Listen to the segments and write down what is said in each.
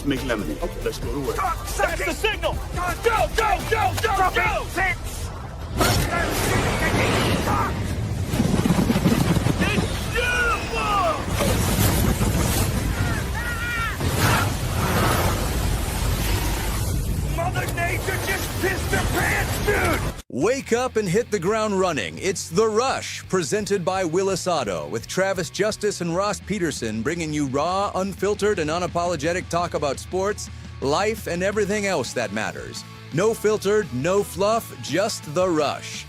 Let's make lemonade. Okay. Let's go to work. That's the signal! Go, go, go, go, go! It's beautiful! Mother Nature just pissed her pants, dude! Wake up and hit the ground running. It's The Rush, presented by Willis Auto, with Travis Justice and Ross Peterson bringing you raw, unfiltered, and unapologetic talk about sports, life, and everything else that matters. No filtered, no fluff, just The Rush.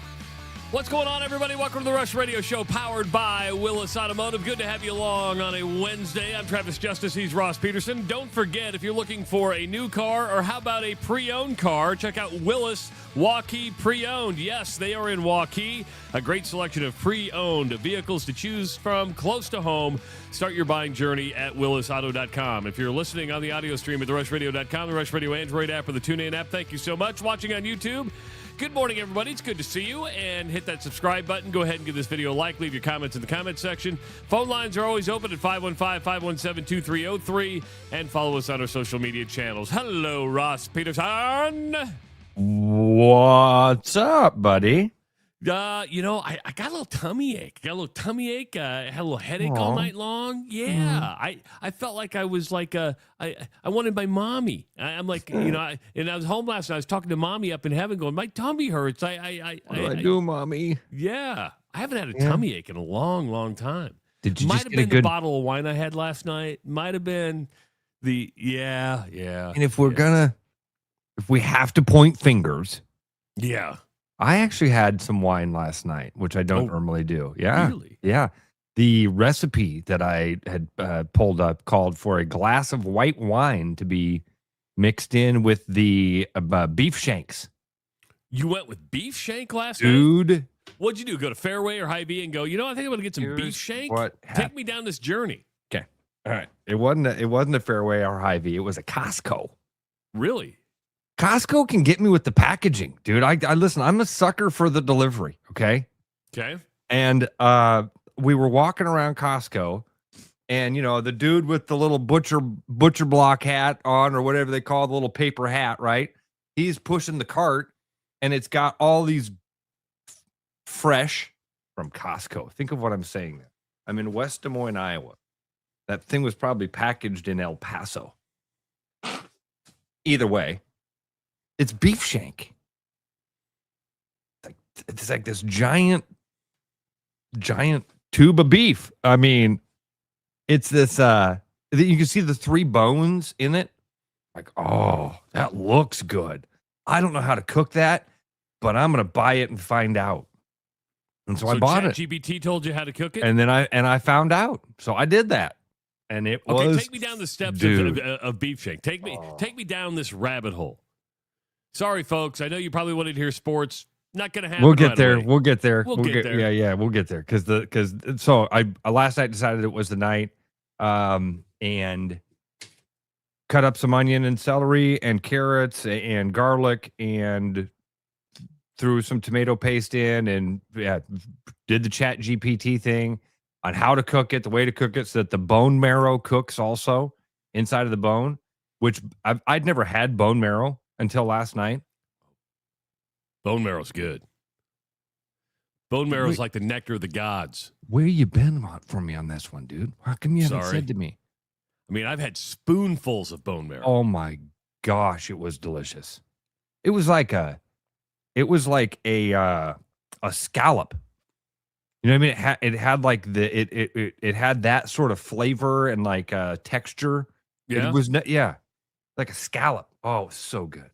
What's going on, everybody? Welcome to The Rush Radio Show, powered by Willis Automotive. Good to have you along on a Wednesday. I'm Travis Justice. He's Ross Peterson. Don't forget, if you're looking for a new car or how about a pre-owned car, check out Willis Waukee Pre-Owned. Yes, they are in Waukee. A great selection of pre-owned vehicles to choose from close to home. Start your buying journey at willisauto.com. If you're listening on the audio stream at therushradio.com, the Rush Radio Android app, or the TuneIn app, thank you so much. Watching on YouTube, good morning, everybody. It's good to see you. And hit that subscribe button. Go ahead and give this video a like. Leave your comments in the comment section. Phone lines are always open at 515-517-2303. And follow us on our social media channels. Hello, Ross Peterson. What's up, buddy? I got a little tummy ache. I had a little headache all night long. Yeah. I felt like I was like, I wanted my mommy. I'm like, and I was home last night. I was talking to mommy up in heaven going, my tummy hurts. What do I do, mommy? Yeah. I haven't had a tummy ache in a long, long time. Did you Might just have get been a good... the bottle of wine I had last night. Might have been yeah. And if we have to point fingers. Yeah. I actually had some wine last night, which I don't normally do. Yeah. Really? Yeah. The recipe that I had pulled up called for a glass of white wine to be mixed in with the beef shanks. You went with beef shank last night? Dude. What'd you do? Go to Fairway or Hy-Vee and go, I think I'm going to get some beef shank? Take me down this journey. Okay. All right. It wasn't a Fairway or Hy-Vee. It was a Costco. Really? Costco can get me with the packaging, dude. I listen, I'm a sucker for the delivery, okay? Okay. And we were walking around Costco, and the dude with the little butcher block hat on, or whatever they call the little paper hat, right? He's pushing the cart, and it's got all these fresh from Costco. Think of what I'm saying there. I'm in West Des Moines, Iowa. That thing was probably packaged in El Paso. Either way. It's beef shank. It's like this giant tube of beef. I mean, it's this, you can see the 3 bones in it. Like, oh, that looks good. I don't know how to cook that, but I'm going to buy it and find out. And so I bought it. ChatGPT told you how to cook it? And then I found out. So I did that. And it was, take me down the steps of beef shank. Take me down this rabbit hole. Sorry, folks. I know you probably wanted to hear sports. Not going to happen. We'll get right there. away. We'll get there. We'll get there. Yeah, we'll get there. So I last night decided it was the night, and cut up some onion and celery and carrots and garlic and threw some tomato paste in, and did the ChatGPT thing on how to cook it, the way to cook it, so that the bone marrow cooks also inside of the bone, which I'd never had bone marrow until last night. Bone marrow's good. Bone marrow's like the nectar of the gods. Where you been for me on this one, dude? How come you haven't said to me? I mean, I've had spoonfuls of bone marrow. Oh my gosh, it was delicious. It was like a scallop. You know what I mean? It had like it had that sort of flavor and like texture. Yeah. It was like a scallop. Oh, it was so good.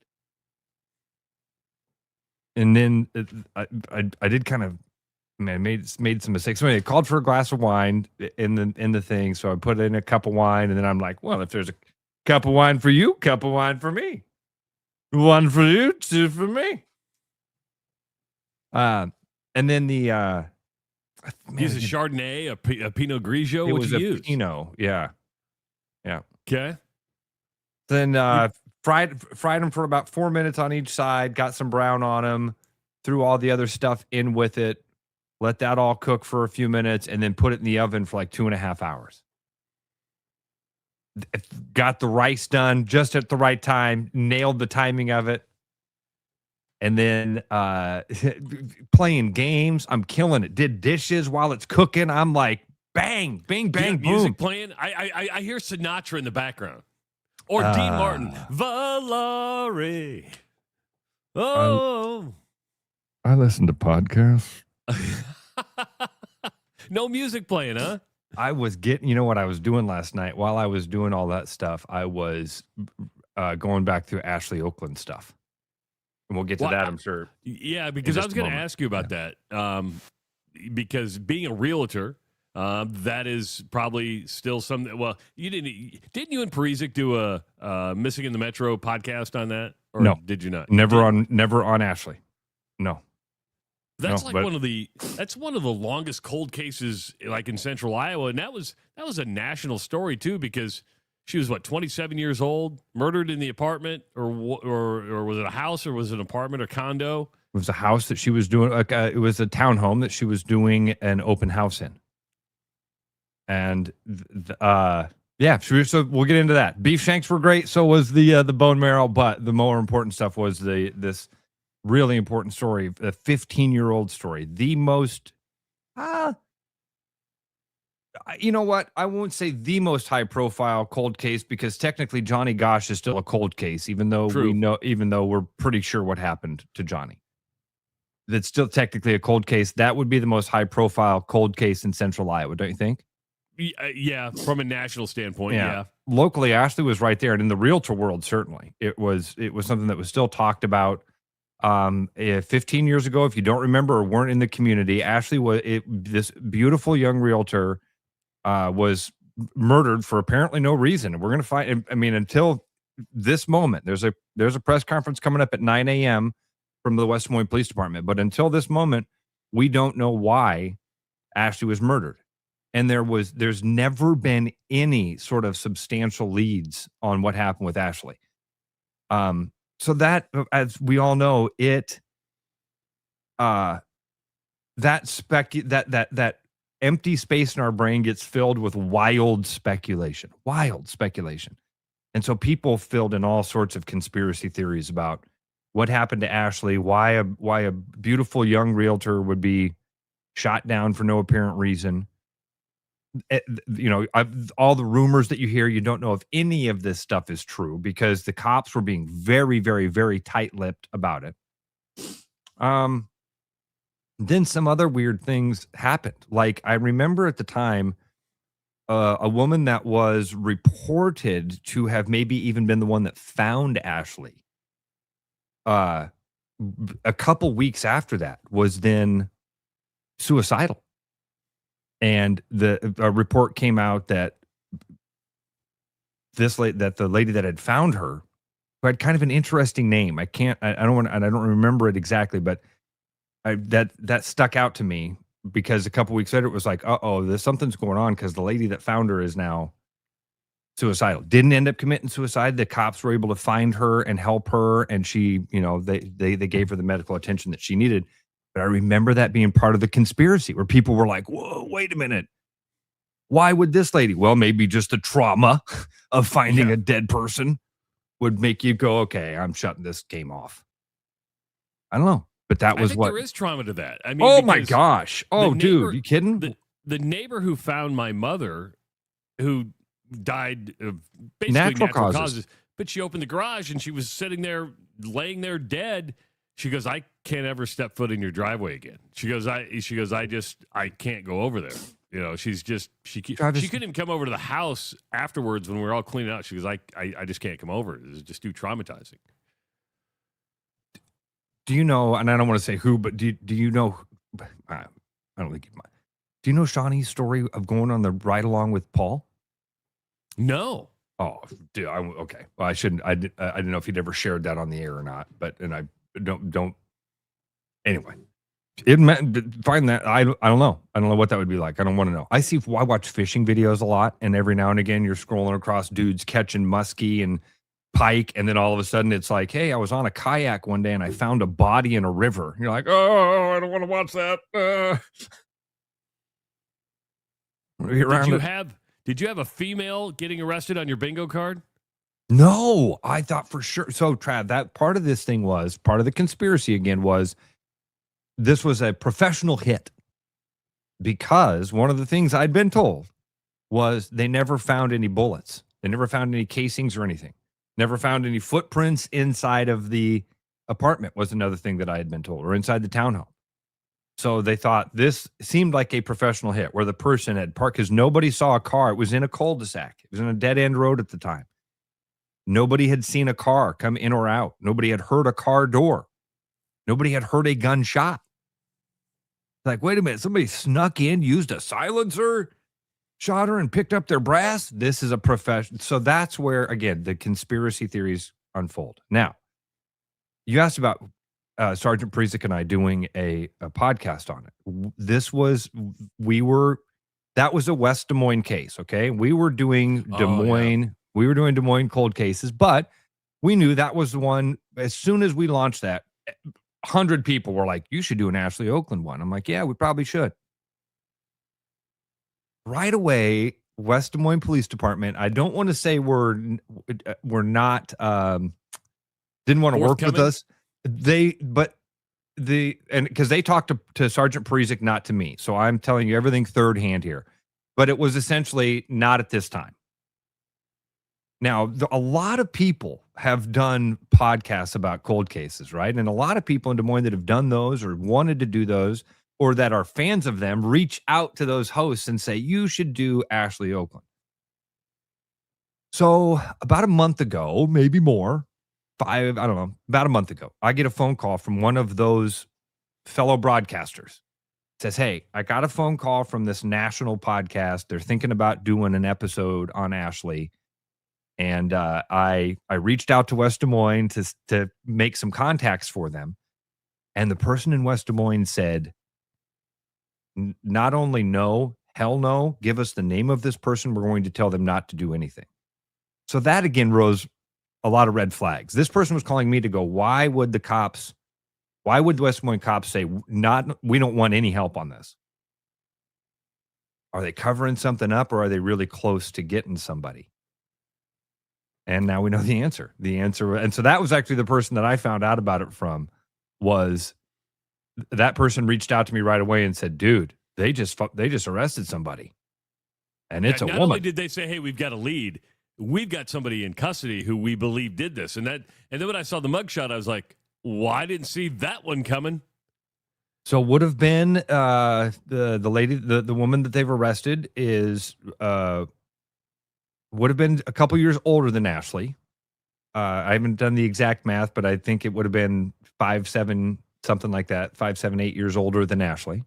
And then I did kind of made some mistakes. So it called for a glass of wine in the thing, so I put in a cup of wine, and then I'm like, well, if there's a cup of wine for you, cup of wine for me, 1 for you, 2 for me. And then the use a Chardonnay, a Pinot Grigio. It What was you a use? Pinot, yeah. Okay. Then fried them for about 4 minutes on each side. Got some brown on them. Threw all the other stuff in with it. Let that all cook for a few minutes, and then put it in the oven for like 2.5 hours. got the rice done just at the right time, nailed the timing of it. And then playing games, I'm killing it. Did dishes while it's cooking. I'm like, bang, bing, bang, boom. Music playing. I hear Sinatra in the background. Or Dean Martin. Valare. Oh. I listen to podcasts. No music playing, huh? I was getting, you know what I was doing last night? While I was doing all that stuff, I was going back through Ashley Okland stuff. And we'll get to that, I'm sure. Yeah, because I was going to ask you about that. Because being a realtor, that is probably still something. Well, didn't you and Parizek do a Missing in the Metro podcast on that? Or no, did you not? Never on Ashley. No. That's one of the longest cold cases like in Central Iowa, and that was a national story too, because she was 27 years old, murdered in the apartment, or was it a house, or was it an apartment or condo? It was a house that she was doing. It was a townhome that she was doing an open house in. And so we'll get into that. Beef shanks were great. So was the bone marrow, but the more important stuff was this really important story, a 15-year-old story. The most, you know what? I won't say the most high-profile cold case, because technically Johnny Gosh is still a cold case, even though we're pretty sure what happened to Johnny. That's still technically a cold case. That would be the most high-profile cold case in Central Iowa, don't you think? Yeah, from a national standpoint, yeah. Locally, Ashley was right there, and in the realtor world, certainly, it was something that was still talked about. 15 years ago, if you don't remember or weren't in the community, Ashley this beautiful young realtor was murdered for apparently no reason. And we're going to find, I mean, until this moment, there's a press conference coming up at 9 a.m. from the West Des Moines Police Department. But until this moment, we don't know why Ashley was murdered. And there's never been any sort of substantial leads on what happened with Ashley. So that, as we all know, that empty space in our brain gets filled with wild speculation. And so people filled in all sorts of conspiracy theories about what happened to Ashley, why a beautiful young realtor would be shot down for no apparent reason. All the rumors that you hear, you don't know if any of this stuff is true, because the cops were being very, very, very tight-lipped about it. Then some other weird things happened. Like, I remember at the time, a woman that was reported to have maybe even been the one that found Ashley, a couple weeks after that, was then suicidal. And a report came out that the lady that had found her, who had kind of an interesting name, I don't remember it exactly, but that stuck out to me, because a couple weeks later it was like, there's something's going on, because the lady that found her is now suicidal. Didn't end up committing suicide. The cops were able to find her and help her, and she, they gave her the medical attention that she needed. But I remember that being part of the conspiracy, where people were like, whoa, wait a minute. Why would this lady? Well, maybe just the trauma of finding a dead person would make you go, okay, I'm shutting this game off. I don't know. But that was there is trauma to that. I mean, oh my gosh. Oh, dude, you kidding? The neighbor who found my mother, who died of basically natural causes, but she opened the garage and she was sitting there, laying there dead. She goes, I can't ever step foot in your driveway again. She goes, I can't go over there. She couldn't even come over to the house afterwards when we were all cleaning out. She goes, I just can't come over. It's just too traumatizing. Do you know, and I don't want to say who, but do you know, I don't think you might. Do you know Shawnee's story of going on the ride along with Paul? No. Oh, dude, okay. Well, I shouldn't. I didn't know if he'd ever shared that on the air or not, and I don't. Anyway, find that. I don't know. I don't know what that would be like. I don't want to know. I watch fishing videos a lot, and every now and again you're scrolling across dudes catching muskie and pike, and then all of a sudden it's like, hey, I was on a kayak one day and I found a body in a river. You're like, oh, I don't want to watch that. Did you have a female getting arrested on your bingo card? No, I thought for sure. So, Trav, that part of this thing was part of the conspiracy again was this was a professional hit because one of the things I'd been told was they never found any bullets. They never found any casings or anything. Never found any footprints inside of the apartment was another thing that I had been told, or inside the townhome. So they thought this seemed like a professional hit where the person had parked because nobody saw a car. It was in a cul-de-sac. It was in a dead-end road at the time. Nobody had seen a car come in or out. Nobody had heard a car door. Nobody had heard a gunshot. Like, wait a minute, somebody snuck in, used a silencer, shot her, and picked up their brass. This is a profession. So that's where, again, the conspiracy theories unfold. Now, you asked about Sergeant Prizik and I doing a podcast on it. That was a West Des Moines case, okay? We were doing Des Moines. Yeah. We were doing Des Moines cold cases, but we knew that was the one. As soon as we launched that, 100 people were like, you should do an Ashley Okland one. I'm like, yeah, we probably should. Right away, West Des Moines Police Department, I don't want to say we're not, didn't want to work with us. Because they talked to Sergeant Prizik, not to me. So I'm telling you everything third hand here. But it was essentially not at this time. Now, a lot of people have done podcasts about cold cases, right? And a lot of people in Des Moines that have done those or wanted to do those or that are fans of them reach out to those hosts and say, you should do Ashley Okland. So about a month ago, maybe more, about a month ago, I get a phone call from one of those fellow broadcasters. It says, hey, I got a phone call from this national podcast. They're thinking about doing an episode on Ashley. And I reached out to West Des Moines to make some contacts for them. And the person in West Des Moines said, not only no, hell no, give us the name of this person. We're going to tell them not to do anything. So that again rose a lot of red flags. This person was calling me to go, why would the West Des Moines cops say, we don't want any help on this? Are they covering something up or are they really close to getting somebody? And now we know the answer. And so that was actually the person that I found out about it from was that person reached out to me right away and said, dude, they just arrested somebody. And it's a woman. Not only did they say, hey, we've got a lead, we've got somebody in custody who we believe did this. And then when I saw the mugshot, I was like, well, I didn't see that one coming. So would have been the lady, the woman that they've arrested is would have been a couple years older than Ashley. I haven't done the exact math, but I think it would have been 5, 7, something like that, 5, 7, 8 years older than Ashley.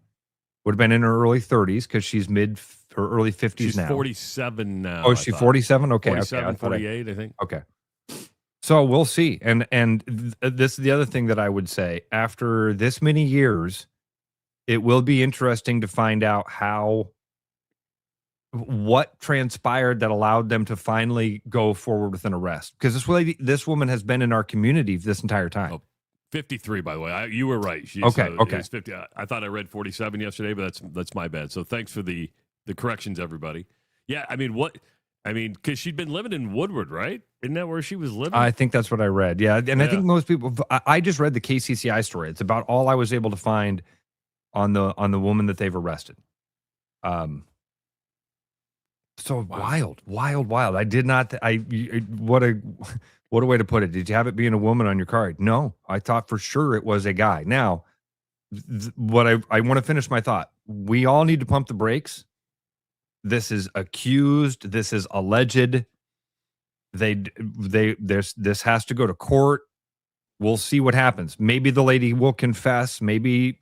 Would have been in her early 30s because she's her early 50s she's now. 47 now. Oh, is she 47? Okay. 47, 48, I think. Okay. So we'll see. And this is the other thing that I would say. After this many years, it will be interesting to find out what transpired that allowed them to finally go forward with an arrest. Because this woman has been in our community this entire time. Oh, 53, by the way. You were right. Okay. It's 50. I thought I read 47 yesterday, but that's my bad. So thanks for the corrections, everybody. Yeah, because she'd been living in Woodward, right? Isn't that where she was living? I think that's what I read. Yeah, and I think most people. I just read the KCCI story. It's about all I was able to find on the woman that they've arrested. So wow. wild. I did not. What a way to put it. Did you have it being a woman on your card? No, I thought for sure it was a guy. Now, what I want to finish my thought. We all need to pump the brakes. This is accused. This is alleged. This has to go to court. We'll see what happens. Maybe the lady will confess. Maybe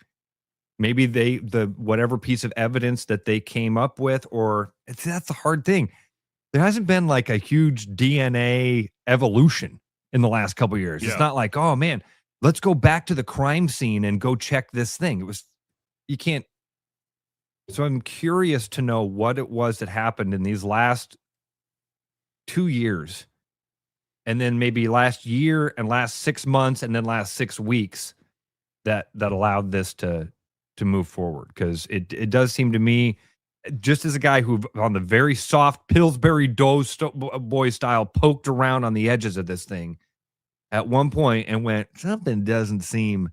the whatever piece of evidence that they came up with, or that's the hard thing. There hasn't been like a huge DNA evolution in the last couple of years. Yeah. It's not like, oh man, let's go back to the crime scene and go check this thing. You can't. So I'm curious to know what it was that happened in these last 2 years, and then maybe last year and last 6 months and then last 6 weeks that allowed this to move forward. Because it does seem to me just as a guy who, on the very soft Pillsbury Doughboy style, poked around on the edges of this thing at one point and went, something doesn't seem.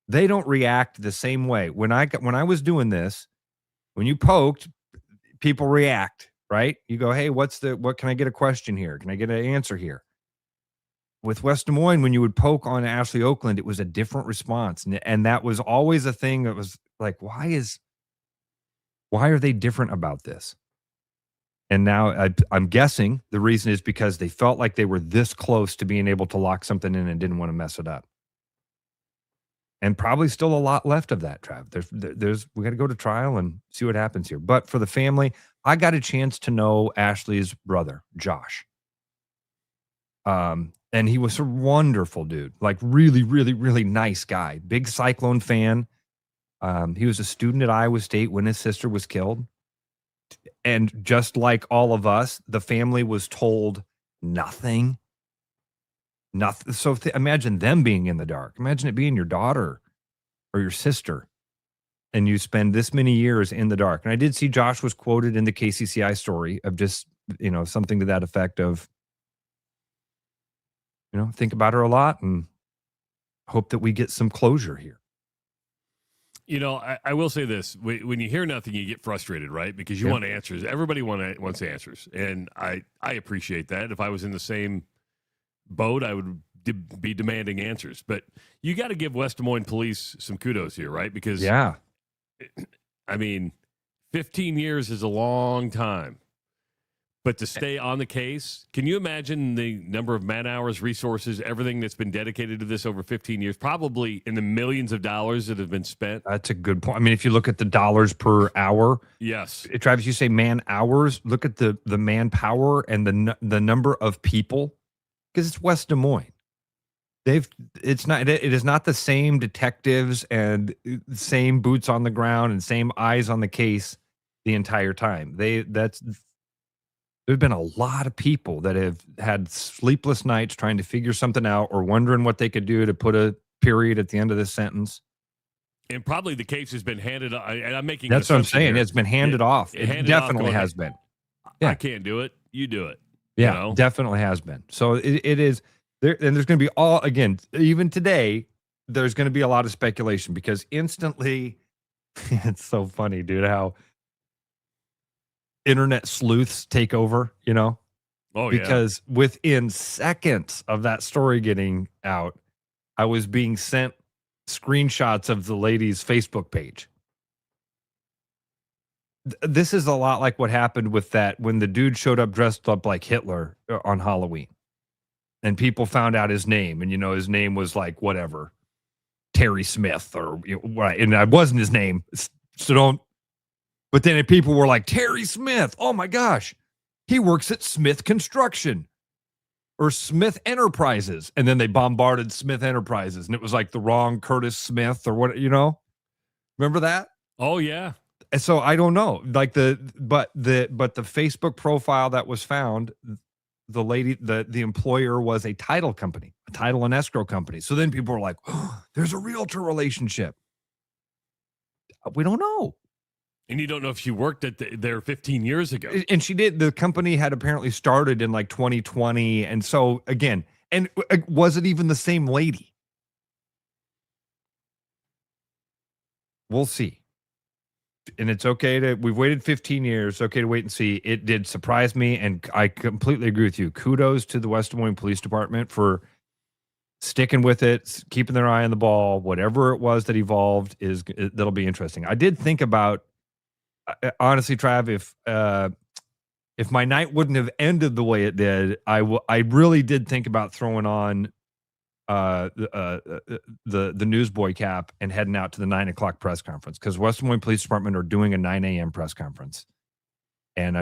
They don't react the same way. When I was doing this, when you poked, people react, right? You go, hey, what can I get a question here? Can I get an answer here? With West Des Moines, when you would poke on Ashley Okland, it was a different response. And that was always a thing that was like, why are they different about this? And now I'm guessing the reason is because they felt like they were this close to being able to lock something in and didn't want to mess it up. And probably still a lot left of that, Trav. We got to go to trial and see what happens here. But for the family, I got a chance to know Ashley's brother, Josh. And he was a wonderful dude, like really, really, really nice guy. Big Cyclone fan. He was a student at Iowa State when his sister was killed. And just like all of us, the family was told nothing. Nothing. So imagine them being in the dark. Imagine it being your daughter or your sister, and you spend this many years in the dark. And I did see Josh was quoted in the KCCI story of just, something to that effect of, think about her a lot and hope that we get some closure here. I will say this. When you hear nothing, you get frustrated, right? Because you want answers. Everybody wants answers. And I appreciate that. If I was in the same boat, I would be demanding answers. But you got to give West Des Moines police some kudos here, right? Because, 15 years is a long time. But to stay on the case, can you imagine the number of man hours, resources, everything that's been dedicated to this over 15 years? Probably in the millions of dollars that have been spent. That's a good point. If you look at the dollars per hour. Yes. Travis, you say man hours. Look at the manpower and the number of people. Because it's West Des Moines. It is not the same detectives and same boots on the ground and same eyes on the case the entire time. There's been a lot of people that have had sleepless nights trying to figure something out or wondering what they could do to put a period at the end of this sentence. And probably the case has been handed. And I'm making that's what I'm saying. Here. It's been handed off. It definitely has been. I can't do it. You do it. Yeah, definitely has been. So it is there, and there's going to be even today, there's going to be a lot of speculation because instantly, it's so funny, dude, how internet sleuths take over, because within seconds of that story getting out, I was being sent screenshots of the lady's Facebook page. This is a lot like what happened with that when the dude showed up dressed up like Hitler on Halloween and people found out his name and, his name was like, whatever, Terry Smith or right. And I wasn't his name. So don't, but then people were like, Terry Smith. Oh my gosh. He works at Smith Construction or Smith Enterprises. And then they bombarded Smith Enterprises and it was like the wrong Curtis Smith or what, remember that? Oh yeah. And so I don't know, like the Facebook profile that was found, the lady, the employer was a title company, a title and escrow company. So then people were like, oh, there's a realtor relationship. We don't know. And you don't know if she worked there 15 years ago. And she did. The company had apparently started in like 2020. And so again, and was it even the same lady? We'll see. And it's okay we've waited 15 years. It's okay to wait and see. It did surprise me. And I completely agree with you. Kudos to the West Des Moines Police Department for sticking with it, keeping their eye on the ball. Whatever it was that evolved that'll be interesting. I did think about, honestly, Trav, if my night wouldn't have ended the way it did, I really did think about throwing on the newsboy cap and heading out to the 9 o'clock press conference because West Des Moines Police Department are doing a 9 a.m. press conference. And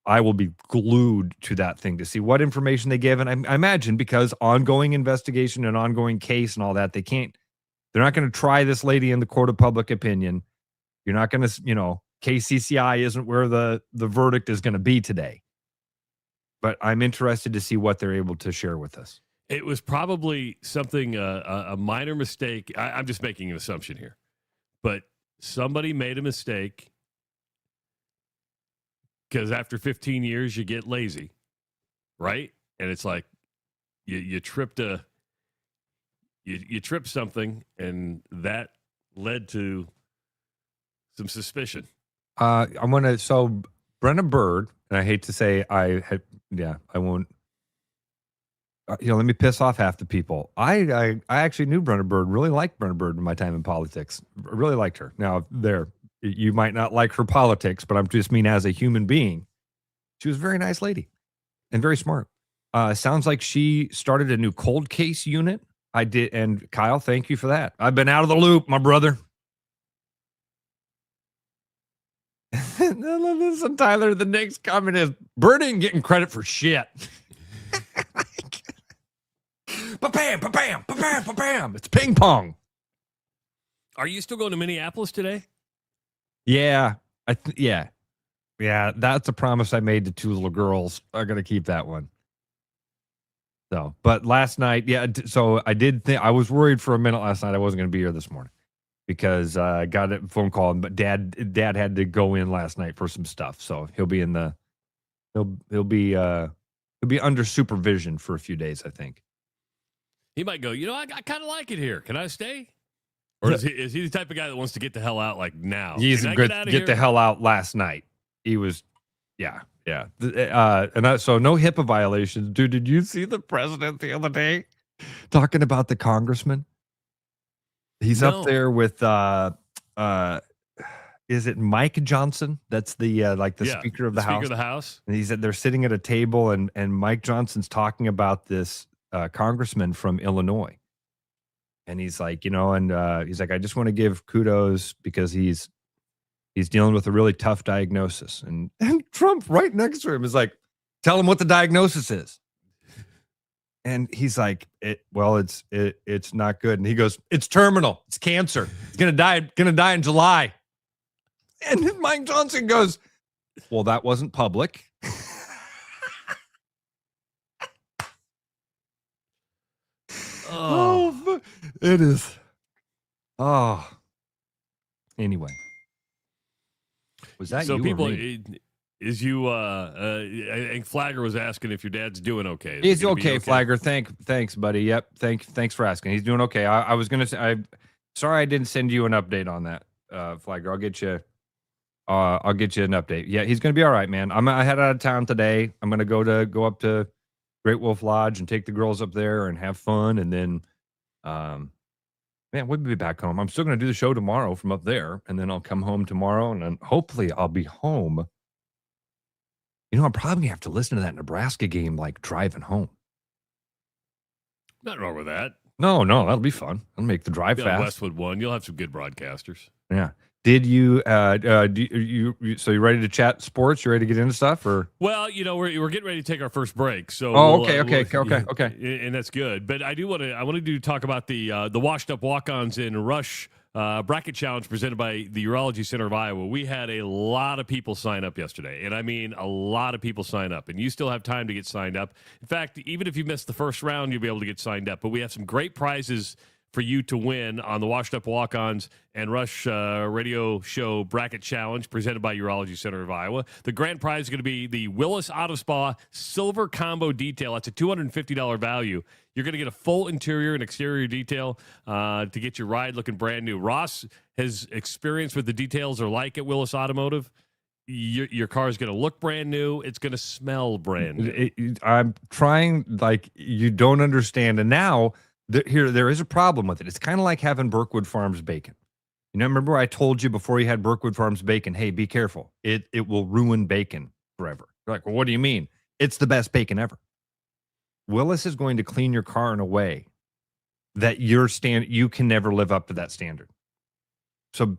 I will be glued to that thing to see what information they give. And I imagine because ongoing investigation and ongoing case and all that, they're not going to try this lady in the court of public opinion. You're not going to, KCCI isn't where the verdict is going to be today. But I'm interested to see what they're able to share with us. It was probably something, a minor mistake. I'm just making an assumption here. But somebody made a mistake because after 15 years, you get lazy, right? And it's like you tripped you tripped something, and that led to some suspicion. So Brenna Bird, and I hate to say I won't. Let me piss off half the people. I actually knew Brenna Bird, really liked Brenna Bird in my time in politics. Really liked her. Now, you might not like her politics, but I'm just mean as a human being. She was a very nice lady and very smart. Sounds like she started a new cold case unit. I did, and Kyle, thank you for that. I've been out of the loop, my brother. Listen, Tyler, the next comment is Bird ain't getting credit for shit. Ba-bam, ba-bam, ba-bam, ba-bam. It's ping pong. Are you still going to Minneapolis today? Yeah. Yeah. That's a promise I made to two little girls. I'm going to keep that one. So, but last night, so I did think, I was worried for a minute last night I wasn't going to be here this morning because I got a phone call, but dad had to go in last night for some stuff. So he'll be he'll be under supervision for a few days, I think. He might go, I kind of like it here. Can I stay? Or is he the type of guy that wants to get the hell out like now? He's get the hell out last night. He was, yeah. So no HIPAA violations. Dude, did you see the president the other day talking about the congressman? He's up there with, is it Mike Johnson? That's the Speaker of the House. Speaker of the House. And he said they're sitting at a table and Mike Johnson's talking about this congressman from Illinois. And he's like, he's like, I just want to give kudos because he's dealing with a really tough diagnosis. And Trump right next to him is like, tell him what the diagnosis is. And he's like, it's not good. And he goes, it's terminal. It's cancer. It's going to die in July. And then Mike Johnson goes, well, that wasn't public. Oh, it is. Oh, anyway, was that so you people? Or me? Is you? I think Flagger was asking if your dad's doing okay. He's okay, Flagger. Thanks, buddy. Yep. Thanks for asking. He's doing okay. I was gonna say, sorry I didn't send you an update on that, Flagger. I'll get you an update. Yeah, he's gonna be all right, man. I head out of town today. I'm gonna go up to Great Wolf Lodge and take the girls up there and have fun. And then, we'll be back home. I'm still going to do the show tomorrow from up there. And then I'll come home tomorrow and then hopefully I'll be home. I'm probably going to have to listen to that Nebraska game like driving home. Nothing wrong with that. No, that'll be fun. I'll make the drive fast. Westwood one. You'll have some good broadcasters. Yeah. Did you, so you ready to chat sports? You ready to get into stuff or? Well, we're getting ready to take our first break. So, okay. And that's good. But I wanted to talk about the washed up walk-ons in Rush bracket challenge presented by the Urology Center of Iowa. We had a lot of people sign up yesterday. And I mean, a lot of people sign up and you still have time to get signed up. In fact, even if you missed the first round, you'll be able to get signed up, but we have some great prizes for you to win on the Washed Up Walk-Ons and Rush Radio Show Bracket Challenge presented by Urology Center of Iowa. The grand prize is going to be the Willis Auto Spa Silver Combo Detail. That's a $250 value. You're going to get a full interior and exterior detail to get your ride looking brand new. Ross has experience with the details are like at Willis Automotive. Your car is going to look brand new. It's going to smell brand new. I'm trying, like, you don't understand. And now, there is a problem with it. It's kind of like having Berkwood Farms bacon. Remember I told you before you had Berkwood Farms bacon, hey, be careful. It will ruin bacon forever. You're like, well, what do you mean? It's the best bacon ever. Willis is going to clean your car in a way that you can never live up to that standard. So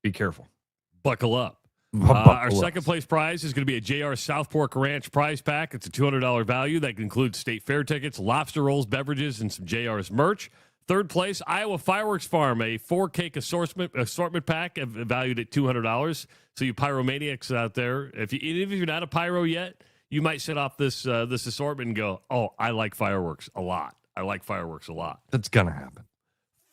be careful. Buckle up. Our second place prize is going to be a JR South Fork Ranch prize pack. It's a $200 value that includes state fair tickets, lobster rolls, beverages, and some JR's merch. Third place, Iowa Fireworks Farm, a 4-cake assortment pack valued at $200. So you pyromaniacs out there, even if you're not a pyro yet, you might set off this assortment and go, oh, I like fireworks a lot. That's going to happen.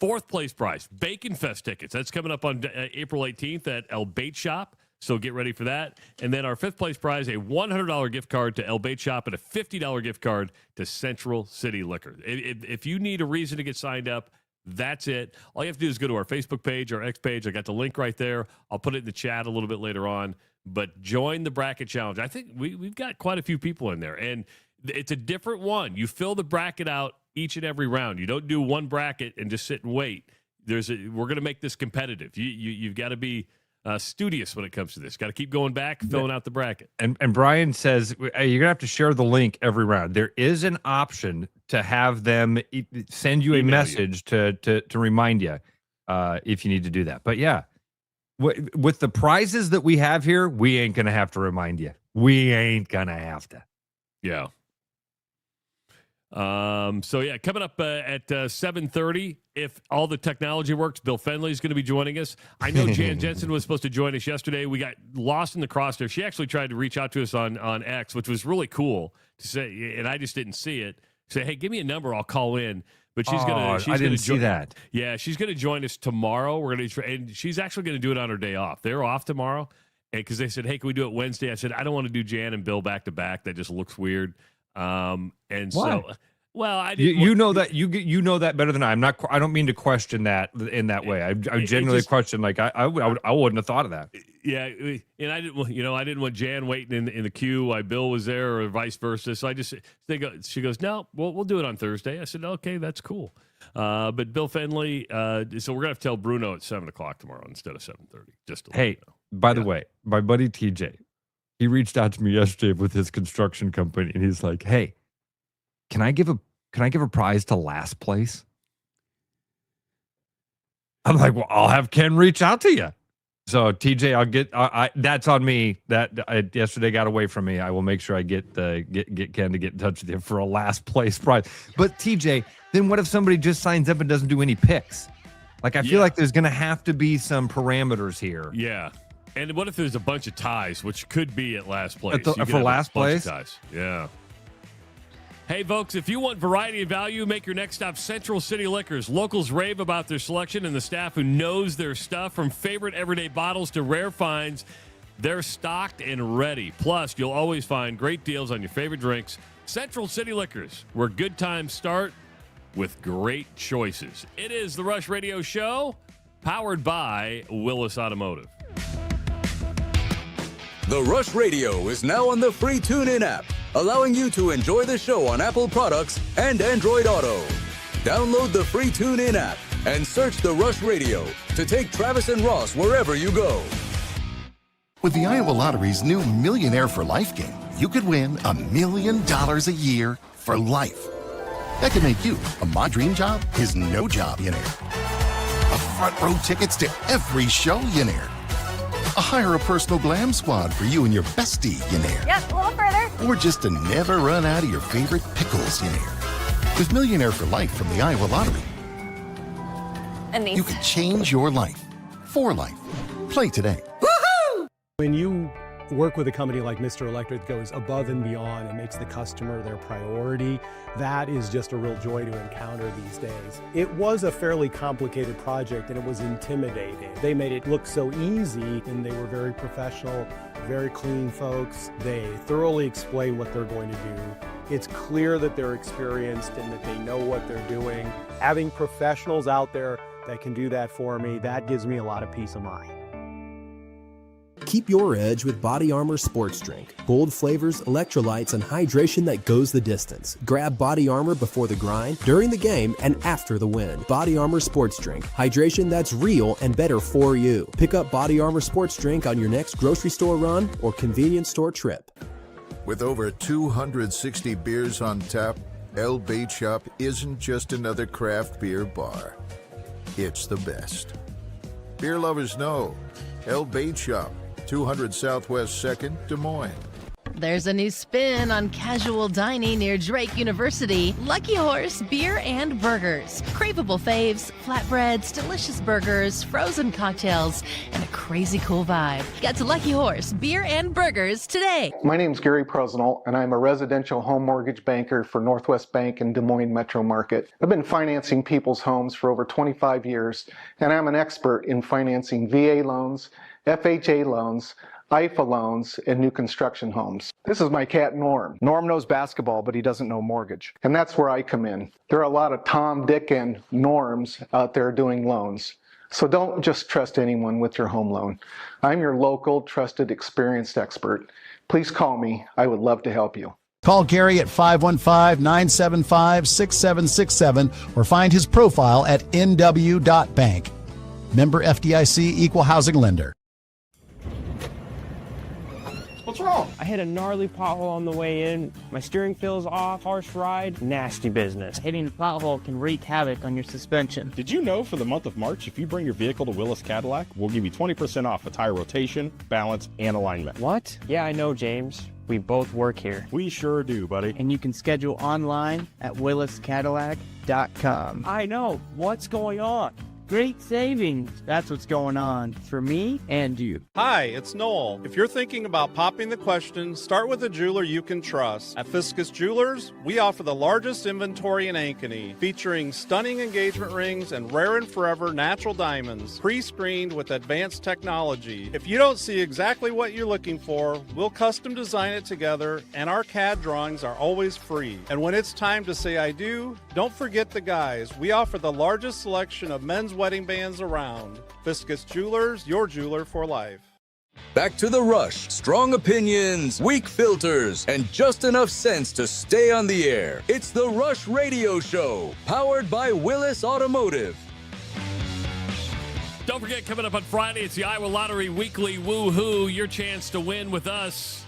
Fourth place prize, Bacon Fest tickets. That's coming up on April 18th at El Bait Shop. So get ready for that. And then our fifth place prize, a $100 gift card to El Bait Shop and a $50 gift card to Central City Liquor. If you need a reason to get signed up, that's it. All you have to do is go to our Facebook page, our X page. I got the link right there. I'll put it in the chat a little bit later on. But join the bracket challenge. I think we've got quite a few people in there. And it's a different one. You fill the bracket out each and every round. You don't do one bracket and just sit and wait. We're going to make this competitive. You've got to be studious when it comes to this. Got to keep going back, filling out the bracket. And Brian says you're going to have to share the link every round. There is an option to have them send you a message to remind you if you need to do that. But yeah, with the prizes that we have here, we ain't going to have to remind you. We ain't going to have to. Yeah. So yeah, coming up at 7:30, if all the technology works, Bill Fenley is going to be joining us. I know Jan Jensen was supposed to join us yesterday. We got lost in the crosshair. She actually tried to reach out to us on X, which was really cool to say, and I just didn't see it. Say, hey, give me a number, I'll call in. But she's gonna. I didn't see that. Yeah, she's gonna join us tomorrow. We're gonna, and she's actually gonna do it on her day off. They're off tomorrow, and because they said, hey, can we do it Wednesday? I said, I don't want to do Jan and Bill back to back. That just looks weird. And Why? so, well, I didn't. You know that you know that better than I. I don't mean to question that in that way. I genuinely question. Like I wouldn't have thought of that. Yeah, and I didn't want Jan waiting in the queue while Bill was there, or vice versa. So she goes, no, we'll do it on Thursday. I said, okay, that's cool. But Bill Fenley, so we're gonna have to tell Bruno at 7:00 tomorrow instead of 7:30. Just to let you know. By the way, my buddy TJ, he reached out to me yesterday with his construction company, and he's like, hey, can I give a prize to last place? I'm like, well, I'll have Ken reach out to you. So TJ, I'll get. That's on me. That yesterday got away from me. I will make sure I get Ken to get in touch with you for a last place prize. But TJ, then what if somebody just signs up and doesn't do any picks? Like I feel like there's going to have to be some parameters here. Yeah. And what if there's a bunch of ties, which could be at last place? For last place? Ties. Yeah. Hey, folks, if you want variety and value, make your next stop Central City Liquors. Locals rave about their selection and the staff who knows their stuff. From favorite everyday bottles to rare finds, they're stocked and ready. Plus, you'll always find great deals on your favorite drinks. Central City Liquors, where good times start with great choices. It is the Rush Radio Show, powered by Willis Automotive. The Rush Radio is now on the free TuneIn app, allowing you to enjoy the show on Apple products and Android Auto. Download the free TuneIn app and search The Rush Radio to take Travis and Ross wherever you go. With the Iowa Lottery's new Millionaire for Life game, you could win $1 million a year for life. That could make you a My Dream Job is No Job millionaire, a front row tickets to every show millionaire, a hire a personal glam squad for you and your bestie millionaire. Yep, a little further. Or just to never run out of your favorite pickles millionaire. With Millionaire for Life from the Iowa Lottery, And these. you could change your life for life. Play today. When you work with a company like Mr. Electric that goes above and beyond and makes the customer their priority, that is just a real joy to encounter these days. It was a fairly complicated project and it was intimidating. They made it look so easy and they were very professional, very clean folks. They thoroughly explain what they're going to do. It's clear that they're experienced and that they know what they're doing. Having professionals out there that can do that for me, that gives me a lot of peace of mind. Keep your edge with Body Armor Sports Drink. Bold flavors, electrolytes, and hydration that goes the distance. Grab Body Armor before the grind, during the game, and after the win. Body Armor Sports Drink. Hydration that's real and better for you. Pick up Body Armor Sports Drink on your next grocery store run or convenience store trip. With over 260 beers on tap, El Bait Shop isn't just another craft beer bar. It's the best. Beer lovers know El Bait Shop, 200 Southwest 2nd, Des Moines. There's a new spin on casual dining near Drake University. Lucky Horse Beer and Burgers. Craveable faves, flatbreads, delicious burgers, frozen cocktails, and a crazy cool vibe. Get to Lucky Horse Beer and Burgers today. My name's Gary Presnell, and I'm a residential home mortgage banker for Northwest Bank in Des Moines Metro Market. I've been financing people's homes for over 25 years, and I'm an expert in financing VA loans, FHA loans, IFA loans, and new construction homes. This is my cat Norm. Norm knows basketball, but he doesn't know mortgage. And that's where I come in. There are a lot of Tom, Dick, and Norms out there doing loans. So don't just trust anyone with your home loan. I'm your local, trusted, experienced expert. Please call me. I would love to help you. Call Gary at 515-975-6767 or find his profile at nw.bank. Member FDIC, Equal Housing Lender. What's wrong? I hit a gnarly pothole on the way in. My steering feels off, harsh ride, nasty business. Hitting a pothole can wreak havoc on your suspension. Did you know for the month of March, if you bring your vehicle to Willis Cadillac, we'll give you 20% off a tire rotation, balance, and alignment. What? Yeah, I know, James. We both work here. We sure do, buddy. And you can schedule online at williscadillac.com. I know. What's going on? Great savings. That's what's going on for me and you. Hi, it's Noel. If you're thinking about popping the question, start with a jeweler you can trust. At Fiscus Jewelers, we offer the largest inventory in Ankeny, featuring stunning engagement rings and rare and forever natural diamonds, pre-screened with advanced technology. If you don't see exactly what you're looking for, we'll custom design it together, and our CAD drawings are always free. And when it's time to say I do, don't forget the guys. We offer the largest selection of men's wedding bands around. Fiscus Jewelers, your jeweler for life. Back to the rush. Strong opinions, weak filters, and just enough sense to stay on the air. It's the Rush Radio Show, powered by Willis Automotive. Don't forget, coming up on Friday, it's the Iowa Lottery Weekly Woohoo. Your chance to win with us.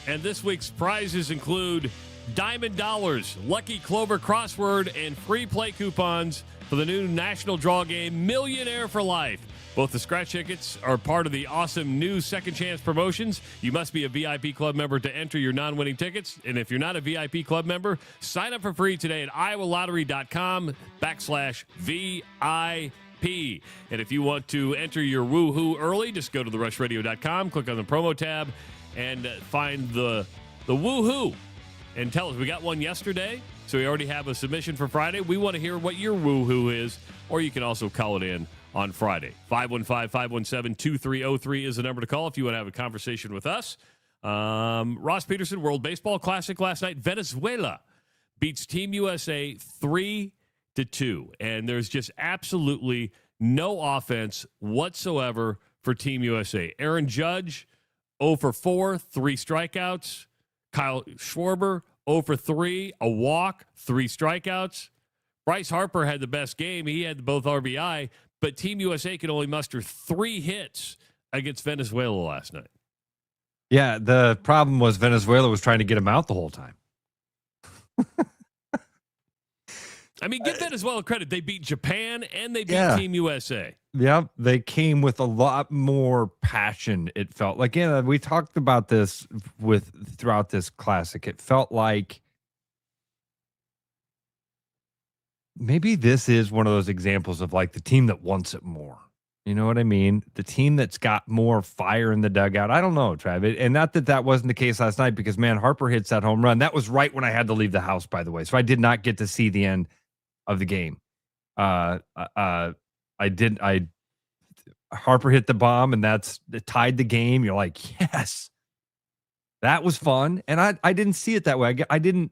And this week's prizes include Diamond Dollars, Lucky Clover crossword, and free play coupons for the new national draw game, Millionaire for Life. Both the scratch tickets are part of the awesome new Second Chance promotions. You must be a VIP club member to enter your non-winning tickets. And if you're not a VIP club member, sign up for free today at iowalottery.com/VIP. And if you want to enter your woohoo early, just go to therushradio.com, click on the promo tab, and find the woohoo. And tell us, we got one yesterday, so we already have a submission for Friday. We want to hear what your woohoo is, or you can also call it in on Friday. 515-517-2303 is the number to call if you want to have a conversation with us. Ross Peterson, World Baseball Classic last night. Venezuela beats Team USA 3-2, and there's just absolutely no offense whatsoever for Team USA. Aaron Judge, 0 for 4, 3 strikeouts. Kyle Schwarber, 0 for 3, a walk, 3 strikeouts. Bryce Harper had the best game. He had both RBI, but Team USA could only muster 3 hits against Venezuela last night. Yeah, the problem was Venezuela was trying to get him out the whole time. I mean, give Venezuela credit. They beat Japan and they beat Team USA. Yeah, they came with a lot more passion, it felt like. Yeah, we talked about this throughout this classic. It felt like maybe this is one of those examples of like the team that wants it more. You know what I mean? The team that's got more fire in the dugout. I don't know, Travis. And not that that wasn't the case last night because, man, Harper hits that home run. That was right when I had to leave the house, by the way. So I did not get to see the end of the game. Harper hit the bomb, and it tied the game. You're like, yes, that was fun. And I didn't see it that way. I didn't.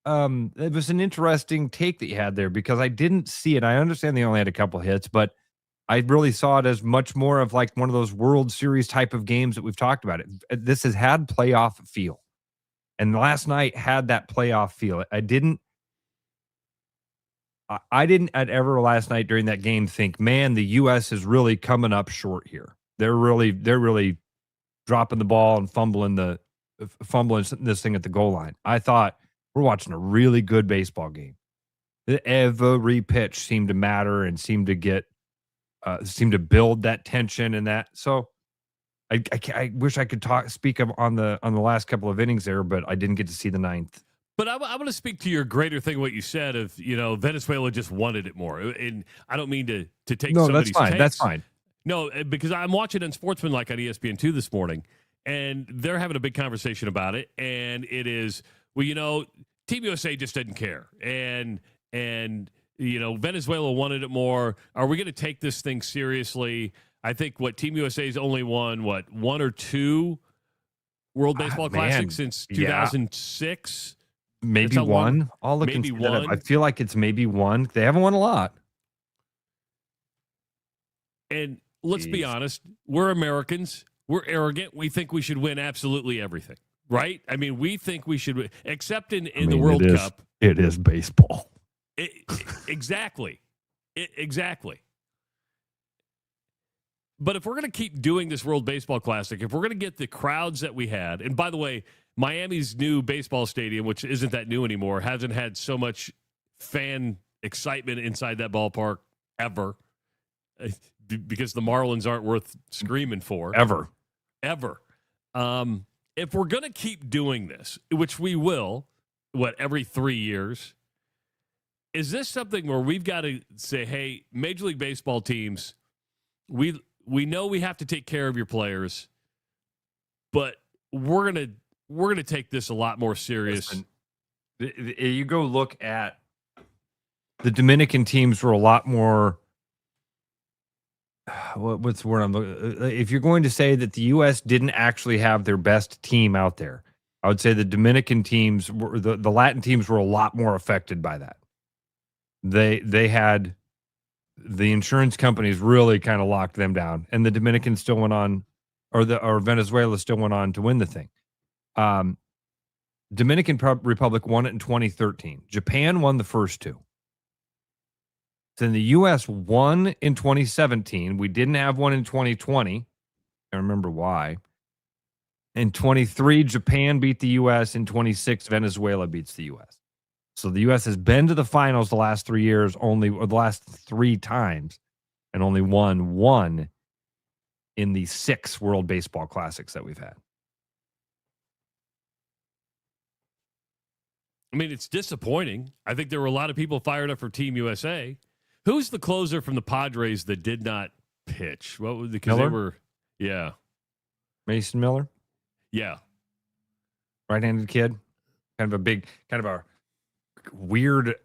It was an interesting take that you had there because I didn't see it. I understand they only had a couple hits, but I really saw it as much more of like one of those World Series type of games that we've talked about. This has had playoff feel, and last night had that playoff feel. I didn't ever last night during that game think, man, the U.S. is really coming up short here. They're really dropping the ball and fumbling this thing at the goal line. I thought we're watching a really good baseball game. Every pitch seemed to matter and seemed to build that tension and that. So I wish I could speak on the last couple of innings there, but I didn't get to see the ninth. But I want to speak to your greater thing, what you said of, Venezuela just wanted it more. And I don't mean to take somebody's takes. That's fine. No, because I'm watching Unsportsmanlike on ESPN2 this morning, and they're having a big conversation about it. And it is, Team USA just didn't care. And Venezuela wanted it more. Are we going to take this thing seriously? I think Team USA's only won one or two World Baseball Classics since 2006. Maybe one. I'll look maybe into that up. one. I feel like it's maybe one. They haven't won a lot. And let's be honest, we're Americans. We're arrogant. We think we should win absolutely everything, right? I mean, we think we should win, except in the World Cup. It is baseball. Exactly. Exactly. But if we're going to keep doing this World Baseball Classic, if we're going to get the crowds that we had, and by the way, Miami's new baseball stadium, which isn't that new anymore, hasn't had so much fan excitement inside that ballpark ever, because the Marlins aren't worth screaming for. Ever. If we're going to keep doing this, which we will, every 3 years, is this something where we've got to say, hey, Major League Baseball teams, we know we have to take care of your players, but we're gonna take this a lot more serious. Listen, you go look at the Dominican teams were a lot more. What's the word I'm looking? If you're going to say that the U.S. didn't actually have their best team out there, I would say the Dominican teams were the Latin teams were a lot more affected by that. They had the insurance companies really kind of locked them down, and the Dominicans still went on, or Venezuela still went on to win the thing. Dominican Republic won it in 2013. Japan won the first two. Then the U.S. won in 2017. We didn't have one in 2020. I remember why. In 23, Japan beat the U.S. In 26, Venezuela beats the U.S. So the U.S. has been to the finals the last 3 years, the last 3 times, and only won one in the 6 World Baseball Classics that we've had. I mean, it's disappointing. I think there were a lot of people fired up for Team USA. Who's the closer from the Padres that did not pitch? What was because Miller? they were, yeah, Mason Miller, yeah, right-handed kid, kind of a weird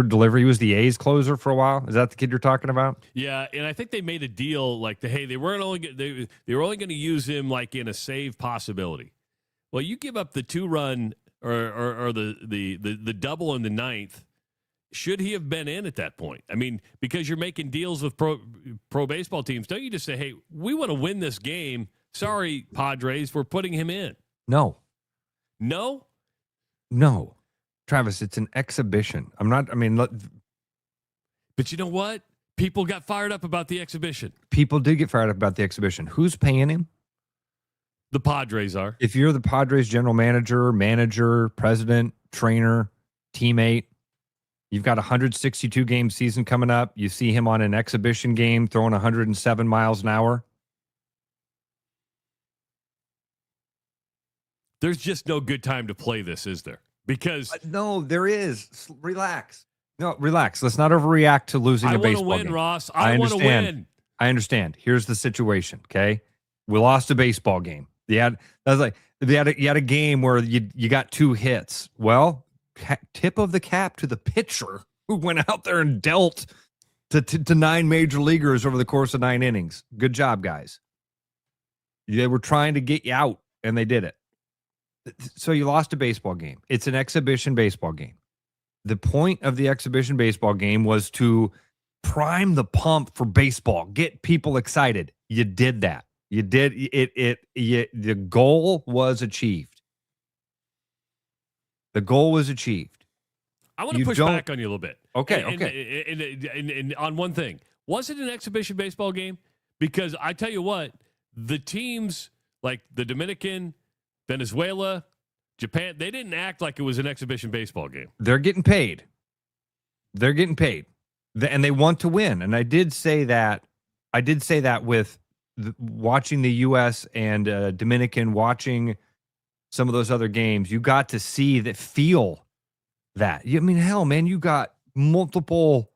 delivery. He was the A's closer for a while. Is that the kid you're talking about? yeah. And I think they made a deal like they were only going to use him like in a save possibility. Well, you give up the 2-run or the double in the 9th. Should he have been in at that point? I mean, because you're making deals with pro baseball teams, don't you just say, hey, we want to win this game. Sorry, Padres, we're putting him in. No. Travis, it's an exhibition. But you know what? People got fired up about the exhibition. People did get fired up about the exhibition. Who's paying him? The Padres are. If you're the Padres general manager, president, trainer, teammate, you've got a 162 game season coming up. You see him on an exhibition game throwing 107 miles an hour. There's just no good time to play this, is there? Because no, there is. Relax. No, relax. Let's not overreact to losing a baseball win, game. Ross. I want to win. I understand. Here's the situation. Okay, we lost a baseball game. You had a game where you got 2 hits. Well, tip of the cap to the pitcher who went out there and dealt to 9 major leaguers over the course of 9 innings. Good job, guys. They were trying to get you out, and they did it. So you lost a baseball game. It's an exhibition baseball game. The point of the exhibition baseball game was to prime the pump for baseball, get people excited. You did that. You did it. The goal was achieved. The goal was achieved. I want to push back on you a little bit. Okay, And on one thing. Was it an exhibition baseball game? Because I tell you what, the teams like the Dominican, Venezuela, Japan, they didn't act like it was an exhibition baseball game. They're getting paid. And they want to win. And I did say that with watching the U.S. and Dominican, watching some of those other games. You got to see that, feel that. I mean, hell, man, you got multiple.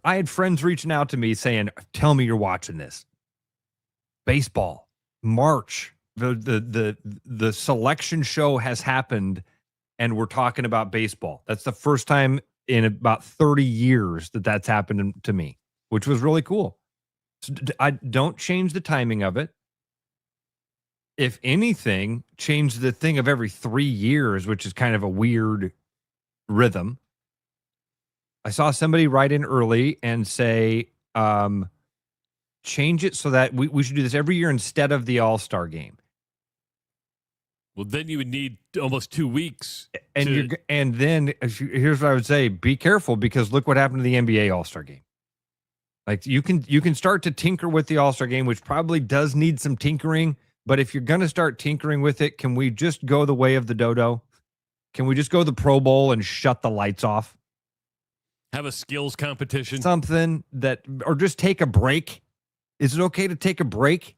I had friends reaching out to me saying, tell me you're watching this. Baseball, March. The selection show has happened, and we're talking about baseball. That's the first time in about 30 years that's happened to me, which was really cool. I don't change the timing of it. If anything, change the thing of every 3 years, which is kind of a weird rhythm. I saw somebody write in early and say, change it so that we should do this every year instead of the All-Star game. Well, then you would need almost 2 weeks. And then here's what I would say: be careful, because look what happened to the NBA All-Star game. Like you can start to tinker with the All-Star game, which probably does need some tinkering. But if you're going to start tinkering with it, can we just go the way of the dodo? Can we just go the Pro Bowl and shut the lights off? Have a skills competition, something that, or just take a break. Is it okay to take a break?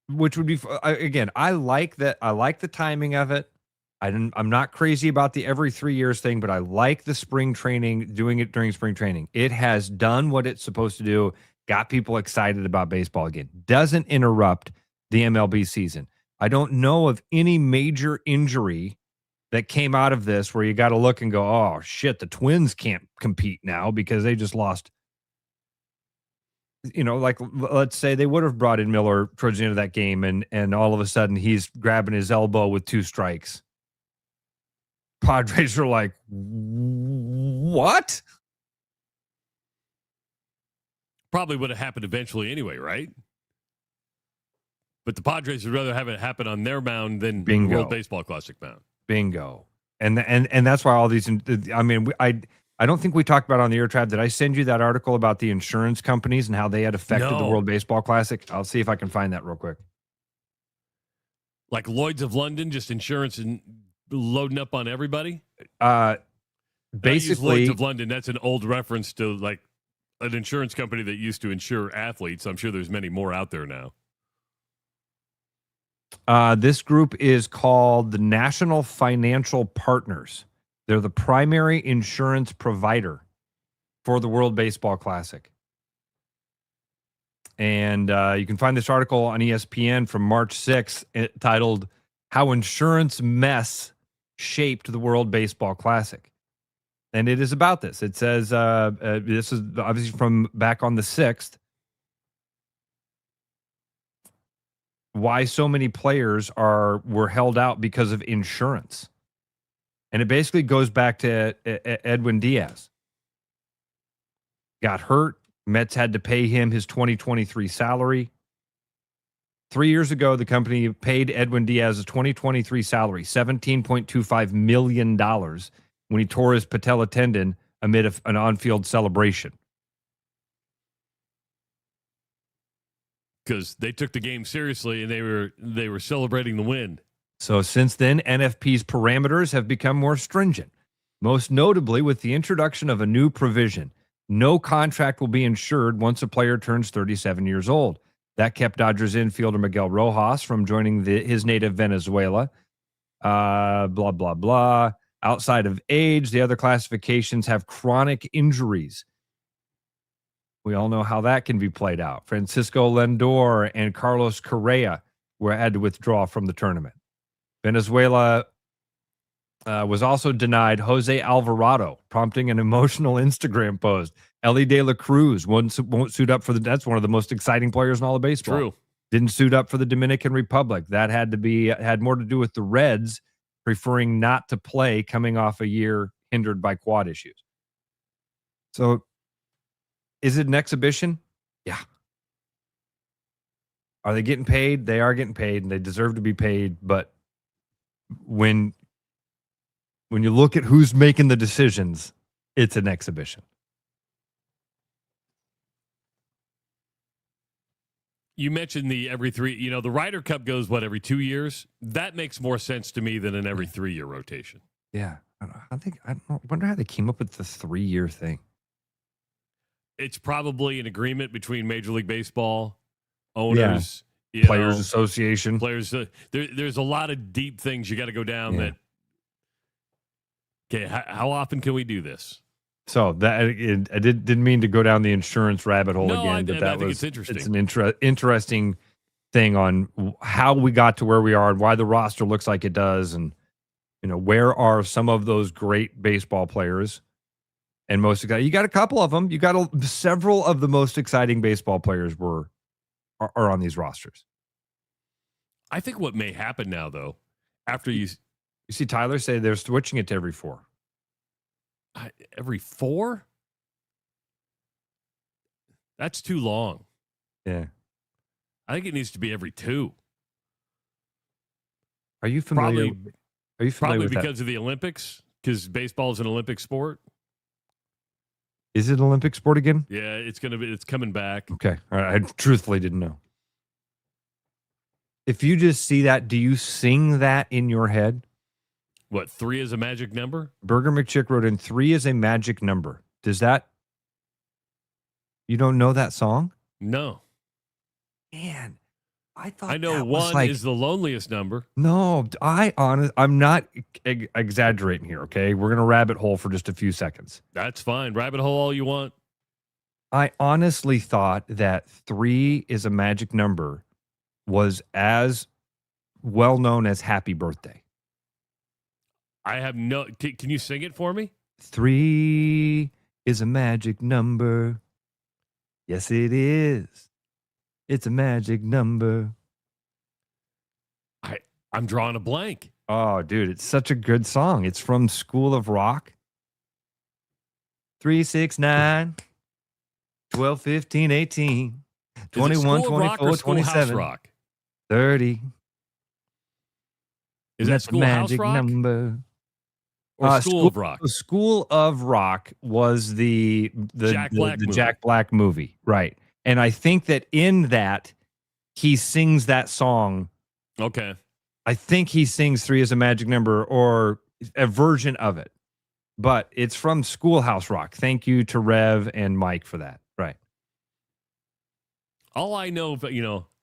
Which would be, again, I like that. I like the timing of it. I'm not crazy about the every 3 years thing, but I like the spring training, doing it during spring training. It has done what it's supposed to do, got people excited about baseball again. Doesn't interrupt the MLB season. I don't know of any major injury that came out of this where you got to look and go, oh, shit, the Twins can't compete now because they just lost. You know, like, let's say they would have brought in Miller towards the end of that game, and all of a sudden he's grabbing his elbow with 2 strikes. Padres are like, what? Probably would have happened eventually anyway, right? But the Padres would rather have it happen on their mound than the World Baseball Classic mound. Bingo. And that's why all these, I mean, I don't think we talked about on the Air Trap. Did I send you that article about the insurance companies and how they had affected the World Baseball Classic? I'll see if I can find that real quick. Like Lloyd's of London, just insurance and loading up on everybody? Basically, Lloyd's of London, that's an old reference to like an insurance company that used to insure athletes. I'm sure there's many more out there now. This group is called the National Financial Partners. They're the primary insurance provider for the World Baseball Classic. And you can find this article on ESPN from March 6th titled, How Insurance Mess Shaped the World Baseball Classic. And it is about this. It says, this is obviously from back on the 6th, why so many players were held out because of insurance. And it basically goes back to Edwin Diaz. Got hurt. Mets had to pay him his 2023 salary. 3 years ago, the company paid Edwin Diaz's 2023 salary, $17.25 million, when he tore his patella tendon amid an on-field celebration. Because they took the game seriously and they were celebrating the win. So since then, NFP's parameters have become more stringent, most notably with the introduction of a new provision. No contract will be insured once a player turns 37 years old. That kept Dodgers infielder Miguel Rojas from joining his native Venezuela. Blah, blah, blah. Outside of age, the other classifications have chronic injuries. We all know how that can be played out. Francisco Lindor and Carlos Correa had to withdraw from the tournament. Venezuela was also denied Jose Alvarado, prompting an emotional Instagram post. Ellie De La Cruz won't suit up for that's one of the most exciting players in all of baseball. True. Didn't suit up for the Dominican Republic. That had more to do with the Reds preferring not to play coming off a year hindered by quad issues. So is it an exhibition? Yeah. Are they getting paid? They are getting paid, and they deserve to be paid. But when you look at who's making the decisions, it's an exhibition. You mentioned the every 3, the Ryder Cup goes, every 2 years? That makes more sense to me than an every 3-year rotation. Yeah. I wonder how they came up with the 3-year thing. It's probably an agreement between Major League Baseball, owners, Players Association. Players. There's a lot of deep things you got to go down that. Okay, how often can we do this? So that I didn't mean to go down the insurance rabbit hole again. But I think it's interesting. It's an interesting thing on how we got to where we are and why the roster looks like it does, and where are some of those great baseball players and most exciting. You got a couple of them. You got several of the most exciting baseball players are on these rosters. I think what may happen now, though, after you see Tyler say they're switching it to every 4. Every 4? That's too long. Yeah. I think it needs to be every 2. Are you familiar? Probably with because that? of the Olympics, because baseball is an Olympic sport. Is it an Olympic sport again? Yeah, it's coming back. Okay. All right. I truthfully didn't know. If you just see that, do you sing that in your head? What, 3 is a magic number? Burger McChick wrote in 3 is a magic number. Does that? You don't know that song? No. Man, I thought I know that was 1 is the loneliest number. No, I'm not exaggerating here, okay? We're going to rabbit hole for just a few seconds. That's fine. Rabbit hole all you want. I honestly thought that 3 is a magic number was as well known as Happy Birthday. I have no... Can you sing it for me? 3 is a magic number. Yes, it is. It's a magic number. I'm drawing a blank. Oh, dude, it's such a good song. It's from School of Rock. 3, 6, 9, 12, 15, 18, 21, 24, 27, Rock? 30. Is that That's a Schoolhouse magic Rock? number. Or School of Rock? School of Rock was the Jack Black movie. Jack Black movie, right? And I think that in that he sings that song. Okay. I think he sings 3 as a magic number or a version of it, but it's from Schoolhouse Rock. Thank you to Rev and Mike for that. Right. All I know,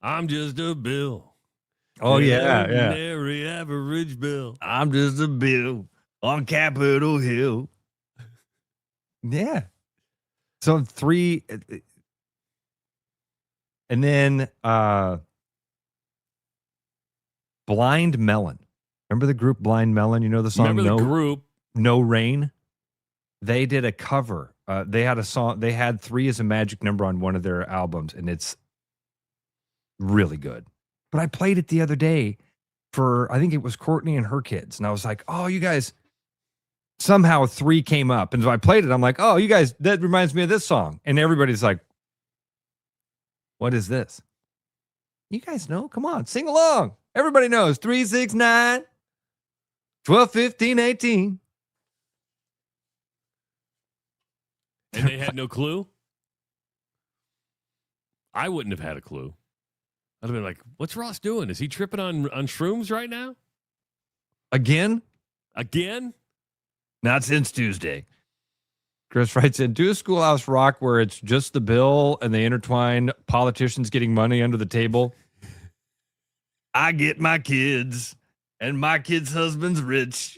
I'm just a Bill. Oh, yeah. Ordinary average Bill. I'm just a Bill on Capitol Hill. Yeah. So 3, and then Blind Melon. Remember the group Blind Melon? You know the song? Remember the group? No Rain. They did a cover. They had a song. They had 3 as a magic number on one of their albums, and it's really good. But I played it the other day for, I think it was Courtney and her kids, and I was like, "Oh, you guys." Somehow 3 came up, and so I played it. I'm like, "Oh, you guys, that reminds me of this song," and everybody's like, "What is this?" You guys know? Come on, sing along. Everybody knows 3, 6, 9, 12, 15, 18. And they had no clue? I wouldn't have had a clue. I'd have been like, what's Ross doing? Is he tripping on shrooms right now? Again? Not since Tuesday. Chris Wright said, do a Schoolhouse Rock where it's just the bill and they intertwine politicians getting money under the table. I get my kids, and my kid's husband's rich.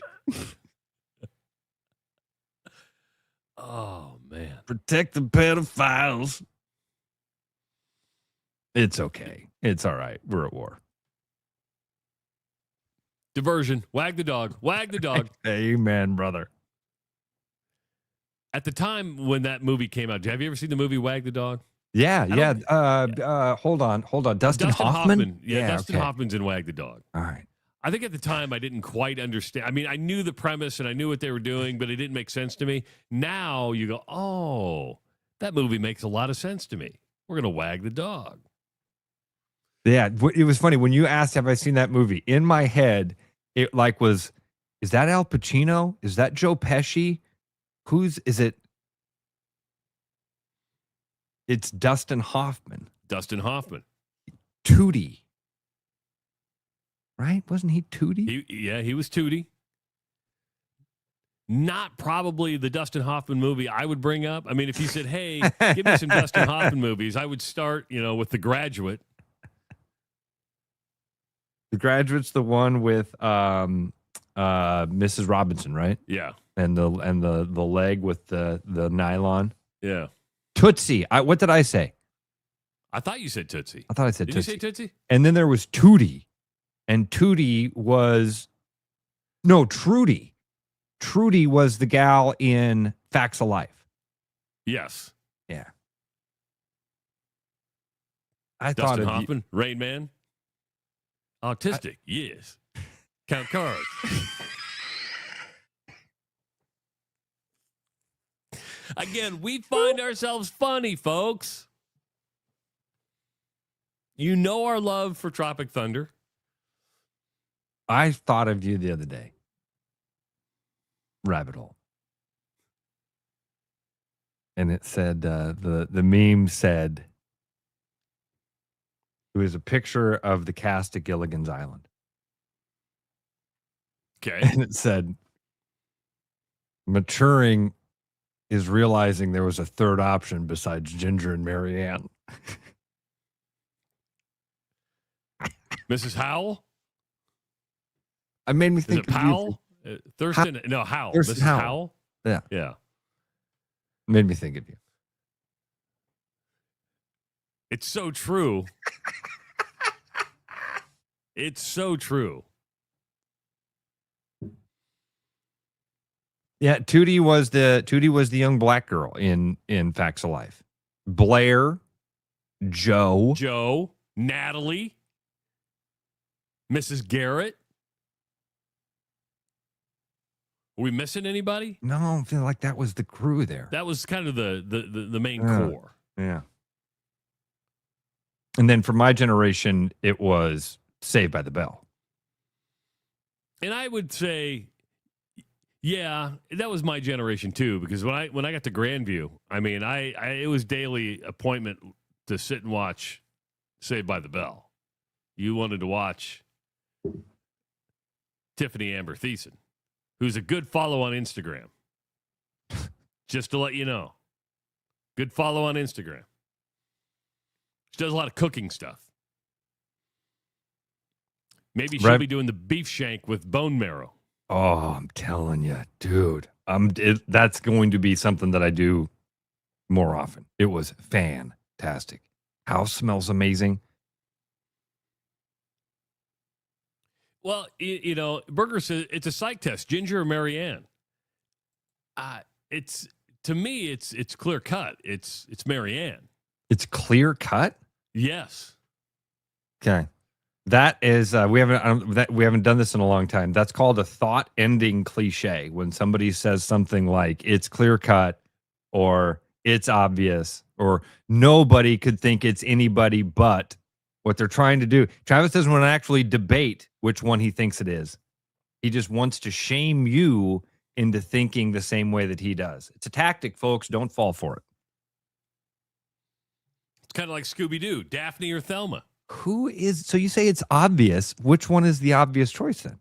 Oh, man. Protect the pedophiles. It's okay. It's all right. We're at war. Diversion. Wag the dog. Wag the dog. Amen, brother. At the time when that movie came out, have you ever seen the movie Wag the Dog? Yeah. Hold on. Dustin Hoffman? Yeah, Dustin okay. Hoffman's in Wag the Dog. All right. I think at the time I didn't quite understand. I mean, I knew the premise and I knew what they were doing, but it didn't make sense to me. Now you go, oh, that movie makes a lot of sense to me. We're going to wag the dog. Yeah, it was funny. When you asked, have I seen that movie? In my head, it was, is that Al Pacino? Is that Joe Pesci? Is it? It's Dustin Hoffman. Tootie. Right? Wasn't he Tootie? He was Tootie. Not probably the Dustin Hoffman movie I would bring up. I mean, if you said, hey, give me some Dustin Hoffman movies, I would start, with The Graduate. The Graduate's the one with Mrs. Robinson, right? Yeah. And the leg with the nylon. Yeah. Tootsie. What did I say? I thought you said Tootsie. I thought I said Did Tootsie. you say Tootsie? And then there was Tootie. And Tootie was... No, Trudy. Trudy was the gal in Facts of Life. Yes. Yeah. I Dustin thought Hoffman, Rain Man. Autistic, yes. Count cards. Again, we find ourselves funny, folks. You know our love for Tropic Thunder. I thought of you the other day. Rabbit hole. And it said, the meme said, it was a picture of the cast at Gilligan's Island. Okay. And it said, maturing is realizing there was a third option besides Ginger and Marianne. Mrs. Howell? I made me Is think it Powell? Thurston? No, Howell. Thurston Mrs. Howell. Howell? Yeah. Yeah. Made me think of you. It's so true. It's so true. Yeah, Tootie was the young black girl in Facts of Life. Blair, Joe, Natalie, Mrs. Garrett. Are we missing anybody? No, I feel like that was the crew there. That was kind of the main core. Yeah. And then for my generation, it was Saved by the Bell. And I would say, yeah, that was my generation too. Because when I got to Grandview, I mean, it was daily appointment to sit and watch Saved by the Bell. You wanted to watch Tiffany Amber Thiessen, who's a good follow on Instagram. Just to let you know, good follow on Instagram. She does a lot of cooking stuff. Maybe she'll be doing the beef shank with bone marrow. Oh, I'm telling you, dude. That's going to be something that I do more often. It was fantastic. House smells amazing. Well, you know, Burger says it's a psych test. Ginger or Marianne? It's to me, it's clear cut. It's Marianne. It's clear cut. Yes. Okay. That is we haven't done this in a long time. That's called a thought ending cliche. When somebody says something like it's clear cut or it's obvious or nobody could think it's anybody but what they're trying to do. Travis doesn't want to actually debate which one he thinks it is. He just wants to shame you into thinking the same way that he does. It's a tactic, folks. Don't fall for it. It's kind of like Scooby-Doo, Daphne or Thelma. So you say it's obvious. Which one is the obvious choice then?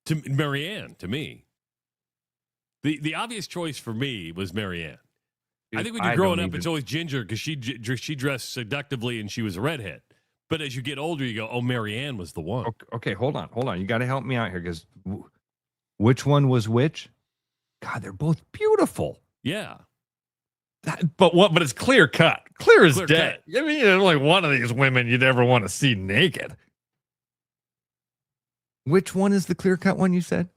To Marianne, to me. The obvious choice for me was Marianne. I think when you're growing up, it's always Ginger because she dressed seductively and she was a redhead. But as you get older, you go, oh, Marianne was the one. Okay, hold on. You got to help me out here because which one was which? God, they're both beautiful. Yeah. But it's clear cut. Clear as Clear day. I mean, there's only one of these women you'd ever want to see naked. Which one is the clear cut one you said?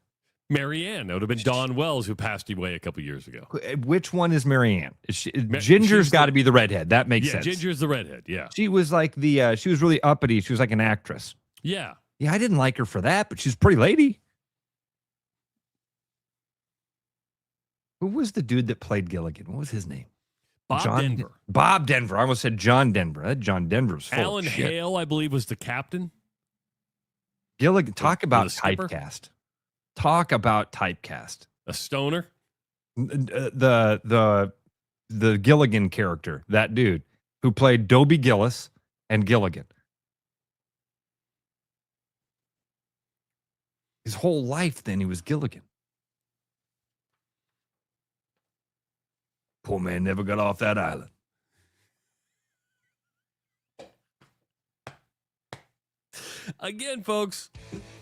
Marianne. It would have been Dawn Wells who passed away a couple years ago. Which one is Marianne? Ginger's got to be the redhead. That makes sense. Yeah, Ginger's the redhead. Yeah. She was like she was really uppity. She was like an actress. Yeah. Yeah, I didn't like her for that, but she's a pretty lady. Who was the dude that played Gilligan? What was his name? Denver. Bob Denver. I almost said John Denver. That John Denver's full Alan of shit. Hale, I believe, was the captain. Gilligan. Talk about typecast. Talk about typecast. A stoner. The Gilligan character, that dude who played Dobie Gillis and Gilligan. His whole life, then he was Gilligan. Poor man never got off that island. Again, folks,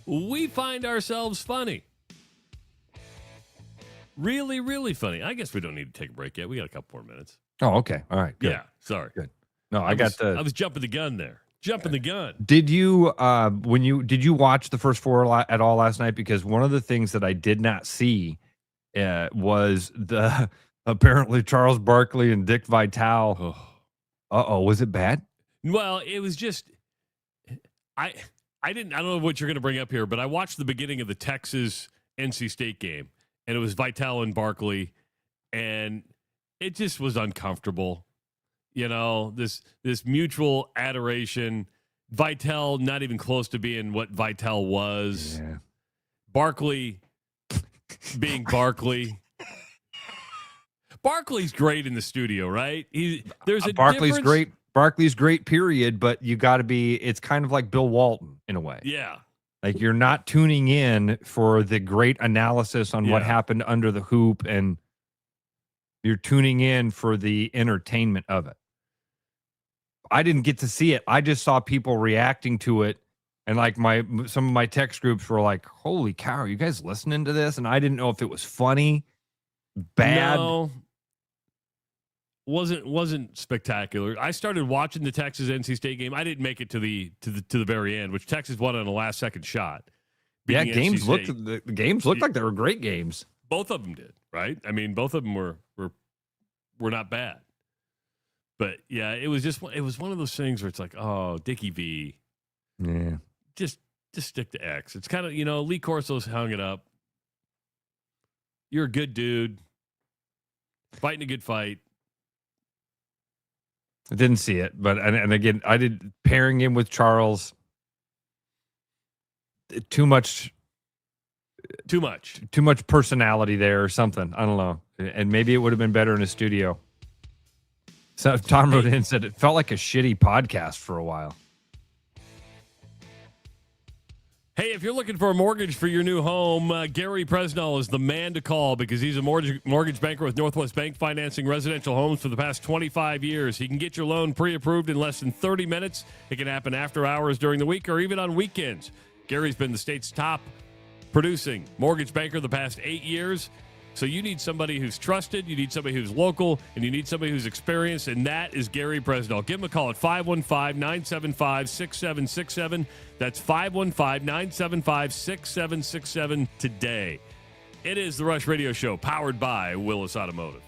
we find ourselves funny. Really, really funny. I guess we don't need to take a break yet. We got a couple more minutes. Oh, okay. All right. Good. Yeah. Sorry. Good. No, I was jumping the gun there. Jumping the gun. Did you did you watch the first four at all last night? Because one of the things that I did not see was the Apparently, Charles Barkley and Dick Vitale. Was it bad? Well, it was just I don't know what you're going to bring up here, but I watched the beginning of the Texas NC State game, and it was Vitale and Barkley, and it just was uncomfortable. You know, this mutual adoration. Vitale not even close to being what Vitale was. Yeah. Barkley being Barkley. Barkley's great in the studio, right? There's a Barkley's difference. great. Barkley's great, period. But you got to be. It's kind of like Bill Walton in a way. Yeah. Like you're not tuning in for the great analysis on what happened under the hoop, and you're tuning in for the entertainment of it. I didn't get to see it. I just saw people reacting to it, and like some of my text groups were like, "Holy cow, are you guys listening to this?" And I didn't know if it was funny, bad. No, wasn't spectacular. I started watching the Texas NC State game. I didn't make it to the very end, which Texas won on a last second shot. Yeah, beating games NC looked State. the games looked like they were great games. Both of them did, right? I mean, both of them were not bad. But yeah, it was one of those things where it's like, oh, Dickie V. Yeah. Just stick to X. It's kind of, Lee Corso's hung it up. You're a good dude. Fighting a good fight. I didn't see it, but and again, I did pairing him with Charles. Too much personality there or something. I don't know. And maybe it would have been better in a studio. So Tom wrote in and said it felt like a shitty podcast for a while. Hey, if you're looking for a mortgage for your new home, Gary Presnell is the man to call because he's a mortgage banker with Northwest Bank, financing residential homes for the past 25 years. He can get your loan pre-approved in less than 30 minutes. It can happen after hours during the week or even on weekends. Gary's been the state's top producing mortgage banker the past 8 years. So you need somebody who's trusted, you need somebody who's local, and you need somebody who's experienced, and that is Gary Presnell. Give him a call at 515-975-6767. That's 515-975-6767 today. It is the Rush Radio Show, powered by Willis Automotive.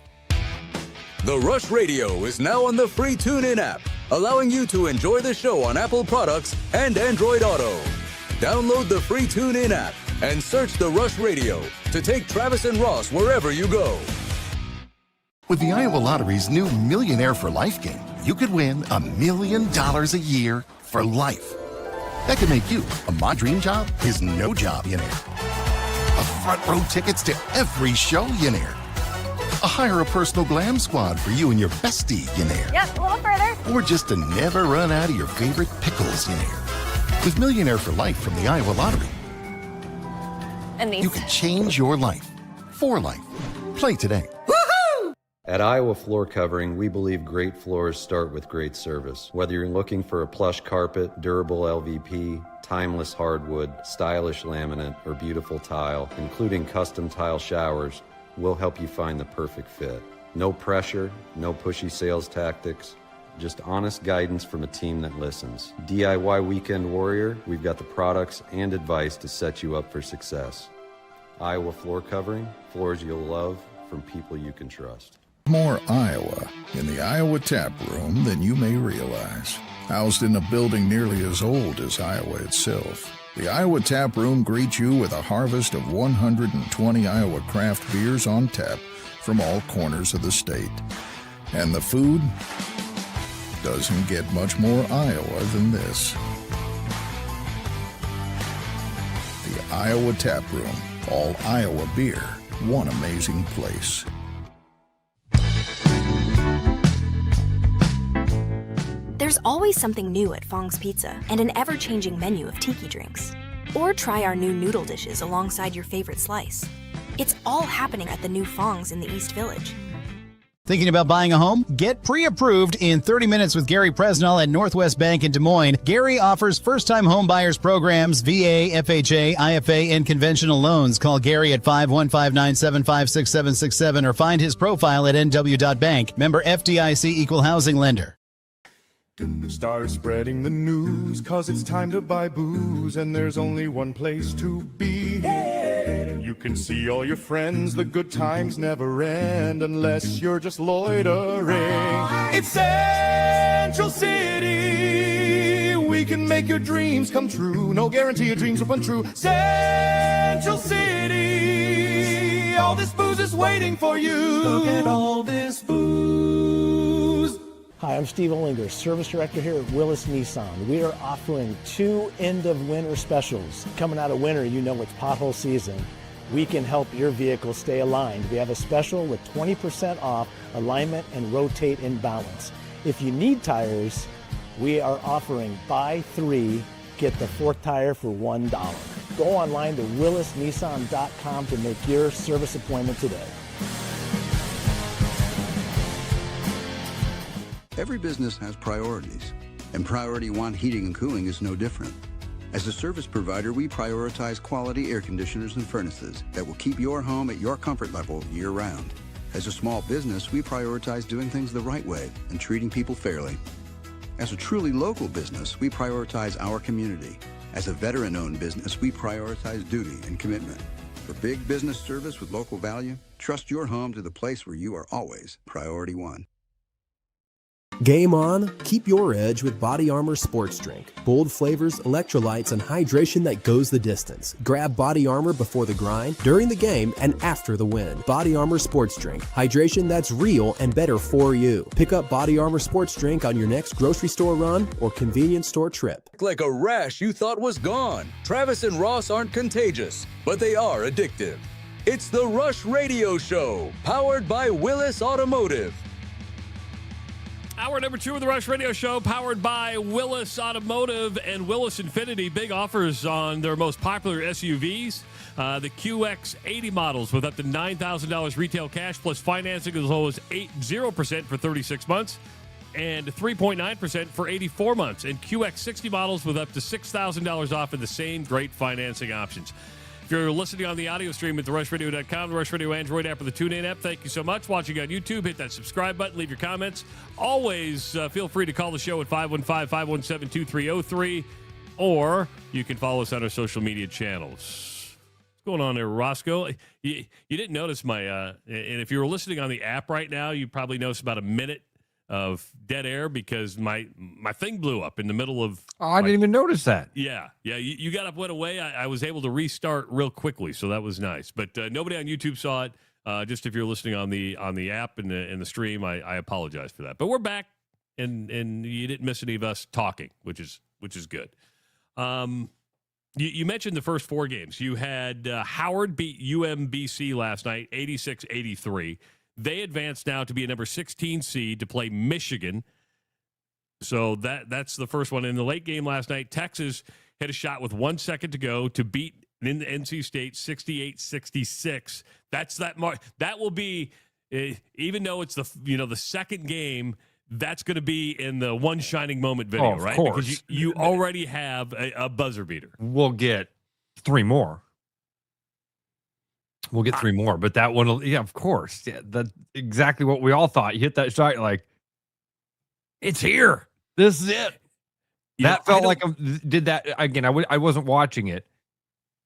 The Rush Radio is now on the free TuneIn app, allowing you to enjoy the show on Apple products and Android Auto. Download the free TuneIn app and search The Rush Radio to take Travis and Ross wherever you go. With the Iowa Lottery's new Millionaire for Life game, you could win $1 million a year for life. That could make you a My Dream Job is No Job-ionaire, a front row tickets to every show-yonaire, a hire a personal glam squad for you and your bestie-yonaire. Yep, a little further. Or just to never run out of your favorite pickles-yonaire. With Millionaire for Life from the Iowa Lottery, And these. you can change your life for life. Play today. At Iowa Floor Covering, we believe great floors start with great service. Whether you're looking for a plush carpet, durable LVP, timeless hardwood, stylish laminate, or beautiful tile, including custom tile showers, we'll help you find the perfect fit. No pressure, no pushy sales tactics, just honest guidance from a team that listens. DIY Weekend Warrior, we've got the products and advice to set you up for success. Iowa Floor Covering, floors you'll love from people you can trust. More Iowa in the Iowa Tap Room than you may realize. Housed in a building nearly as old as Iowa itself, the Iowa Tap Room greets you with a harvest of 120 Iowa craft beers on tap from all corners of the state. And the food doesn't get much more Iowa than this. The Iowa Tap Room, all Iowa beer, one amazing place. There's always something new at Fong's Pizza and an ever-changing menu of tiki drinks. Or try our new noodle dishes alongside your favorite slice. It's all happening at the new Fong's in the East Village. Thinking about buying a home? Get pre-approved in 30 minutes with Gary Presnell at Northwest Bank in Des Moines. Gary offers first-time home buyers programs, VA, FHA, IFA, and conventional loans. Call Gary at 515-975-6767 or find his profile at nw.bank. Member FDIC Equal Housing Lender. Start spreading the news, 'cause it's time to buy booze, and there's only one place to be. You can see all your friends, the good times never end unless you're just loitering. It's Central City. We can make your dreams come true. No guarantee your dreams will come true. Central City. All this booze is waiting for you. Look at all this booze. Hi, I'm Steve Olinger, Service Director here at Willis Nissan. We are offering 2 end-of-winter specials. Coming out of winter, you know it's pothole season. We can help your vehicle stay aligned. We have a special with 20% off alignment and rotate in balance. If you need tires, we are offering buy 3, get the 4th tire for $1. Go online to willisnissan.com to make your service appointment today. Every business has priorities, and Priority One Heating and Cooling is no different. As a service provider, we prioritize quality air conditioners and furnaces that will keep your home at your comfort level year-round. As a small business, we prioritize doing things the right way and treating people fairly. As a truly local business, we prioritize our community. As a veteran-owned business, we prioritize duty and commitment. For big business service with local value, trust your home to the place where you are always Priority One. Game on, keep your edge with Body Armor Sports Drink. Bold flavors, electrolytes, and hydration that goes the distance. Grab Body Armor before the grind, during the game, and after the win. Body Armor Sports Drink. Hydration that's real and better for you. Pick up Body Armor Sports Drink on your next grocery store run or convenience store trip. Like a rash you thought was gone. Travis and Ross aren't contagious, but they are addictive. It's the Rush Radio Show, powered by Willis Automotive. Hour number 2 of the Rush Radio Show, powered by Willis Automotive and Willis Infinity. Big offers on their most popular SUVs. The QX80 models with up to $9,000 retail cash plus financing as low as 0% for 36 months and 3.9% for 84 months. And QX60 models with up to $6,000 off of the same great financing options. If you're listening on the audio stream at therushradio.com, the Rush Radio Android app, or the TuneIn app, thank you so much. Watching on YouTube, hit that subscribe button, leave your comments. Always feel free to call the show at 515-517-2303, or you can follow us on our social media channels. What's going on there, Roscoe? You didn't notice my, and if you were listening on the app right now, you probably noticed about a minute of dead air because my thing blew up in the middle of... Oh, I didn't even notice that. Yeah. You got up, went away. I was able to restart real quickly, so that was nice. But nobody on YouTube saw it. Just if you're listening on the app and the stream, I apologize for that. But we're back, and you didn't miss any of us talking, which is good. You mentioned the first 4 games. You had Howard beat UMBC last night, 86-83. They advance now to be a number 16 seed to play Michigan. So that's the first one. In the late game last night, Texas had a shot with 1 second to go to beat NC State 68-66. That's that mark. That will be, even though it's the second game, that's going to be in the one shining moment video, right? Course. Because you already have a buzzer beater. We'll get 3 more. We'll get 3 more, but that one, yeah, of course. Yeah, that's exactly what we all thought. You hit that shot, you're like, it's here. This is it. That felt like did that again. I wasn't watching it,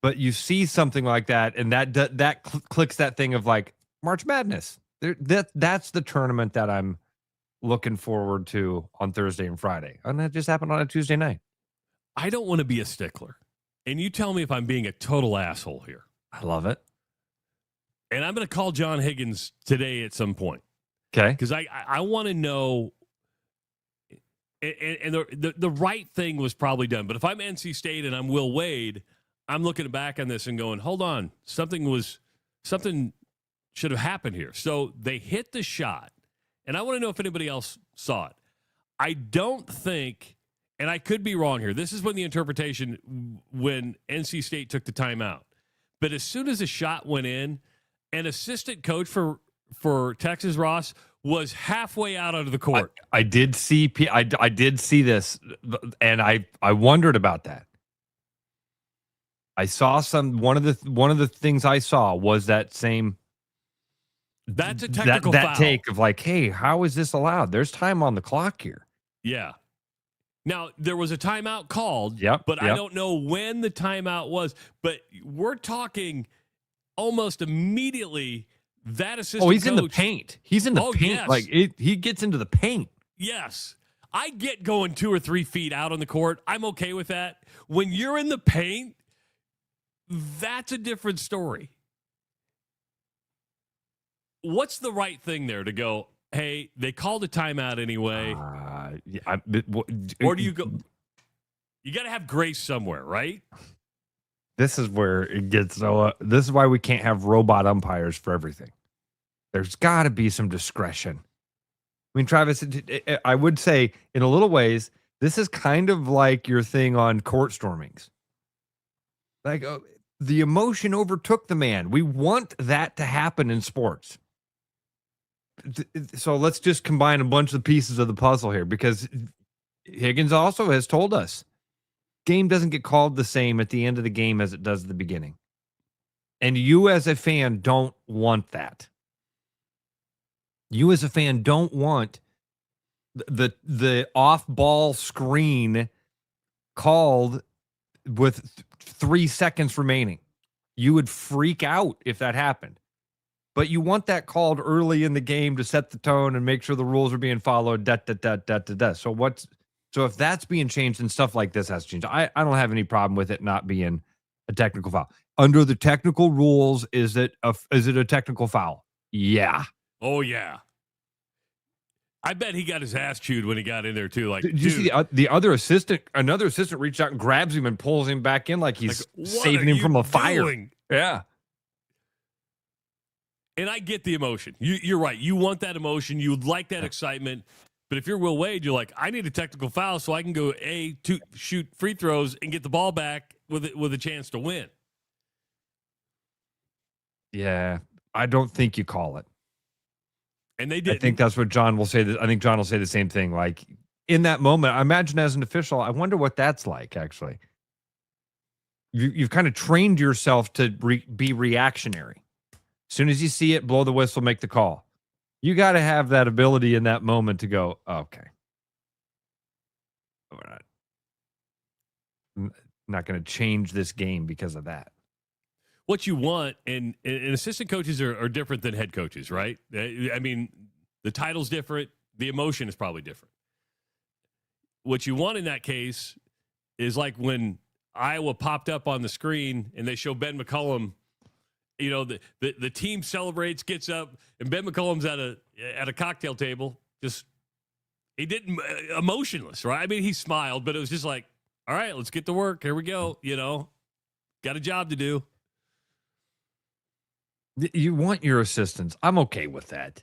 but you see something like that, and that clicks that thing of like March Madness. That's the tournament that I'm looking forward to on Thursday and Friday, and that just happened on a Tuesday night. I don't want to be a stickler, and you tell me if I'm being a total asshole here. I love it. And I'm going to call John Higgins today at some point. Okay. Because I want to know, and the right thing was probably done. But if I'm NC State and I'm Will Wade, I'm looking back on this and going, hold on, something should have happened here. So they hit the shot, and I want to know if anybody else saw it. I don't think, and I could be wrong here, this is when the interpretation, when NC State took the timeout. But as soon as the shot went in, an assistant coach for Texas, Ross, was halfway out of the court. I did see this, and I wondered about that. I saw one of the things I saw was that same. That's a technical foul. That take of like, hey, how is this allowed? There's time on the clock here. Yeah. Now, there was a timeout called, but I don't know when the timeout was. But we're talking almost immediately that assistant Oh, he's coach, in the paint. He's in the paint. Yes. Like he gets into the paint. Yes. I get going 2 or 3 feet out on the court. I'm okay with that. When you're in the paint, that's a different story. What's the right thing there to go, hey, they called a timeout anyway? Or do you go, you got to have grace somewhere, right? This is where it gets so. This is why we can't have robot umpires for everything. There's got to be some discretion. I mean, Travis, I would say in a little ways, this is kind of like your thing on court stormings. Like the emotion overtook the man. We want that to happen in sports. So let's just combine a bunch of pieces of the puzzle here, because Higgins also has told us game doesn't get called the same at the end of the game as it does at the beginning. And you as a fan don't want that. You as a fan don't want the off-ball screen called with 3 seconds remaining. You would freak out if that happened. But you want that called early in the game to set the tone and make sure the rules are being followed. So if that's being changed and stuff like this has changed, I don't have any problem with it not being a technical foul. Under the technical rules, is it a technical foul? Yeah. Oh, yeah. I bet he got his ass chewed when he got in there, too. Like, did you see the other assistant? Another assistant reached out and grabs him and pulls him back in like he's saving him from a fire. Yeah. And I get the emotion. You're right. You want that emotion. You would like that excitement. But if you're Will Wade, you're like, I need a technical foul so I can go to shoot free throws and get the ball back with a chance to win. Yeah, I don't think you call it. And they did. I think that's what John will say. I think John will say the same thing. Like in that moment, I imagine as an official, I wonder what that's like. Actually, you've kind of trained yourself to be reactionary. As soon as you see it, blow the whistle, make the call. You got to have that ability in that moment to go, okay, I'm not going to change this game because of that. What you want, and assistant coaches are different than head coaches, right? I mean, the title's different. The emotion is probably different. What you want in that case is like when Iowa popped up on the screen and they show Ben McCollum. You know, the team celebrates, gets up, and Ben McCollum's at a cocktail table. He didn't emotionless, right? I mean, he smiled, but it was just like, all right, let's get to work. Here we go. You know, got a job to do. You want your assistants. I'm okay with that.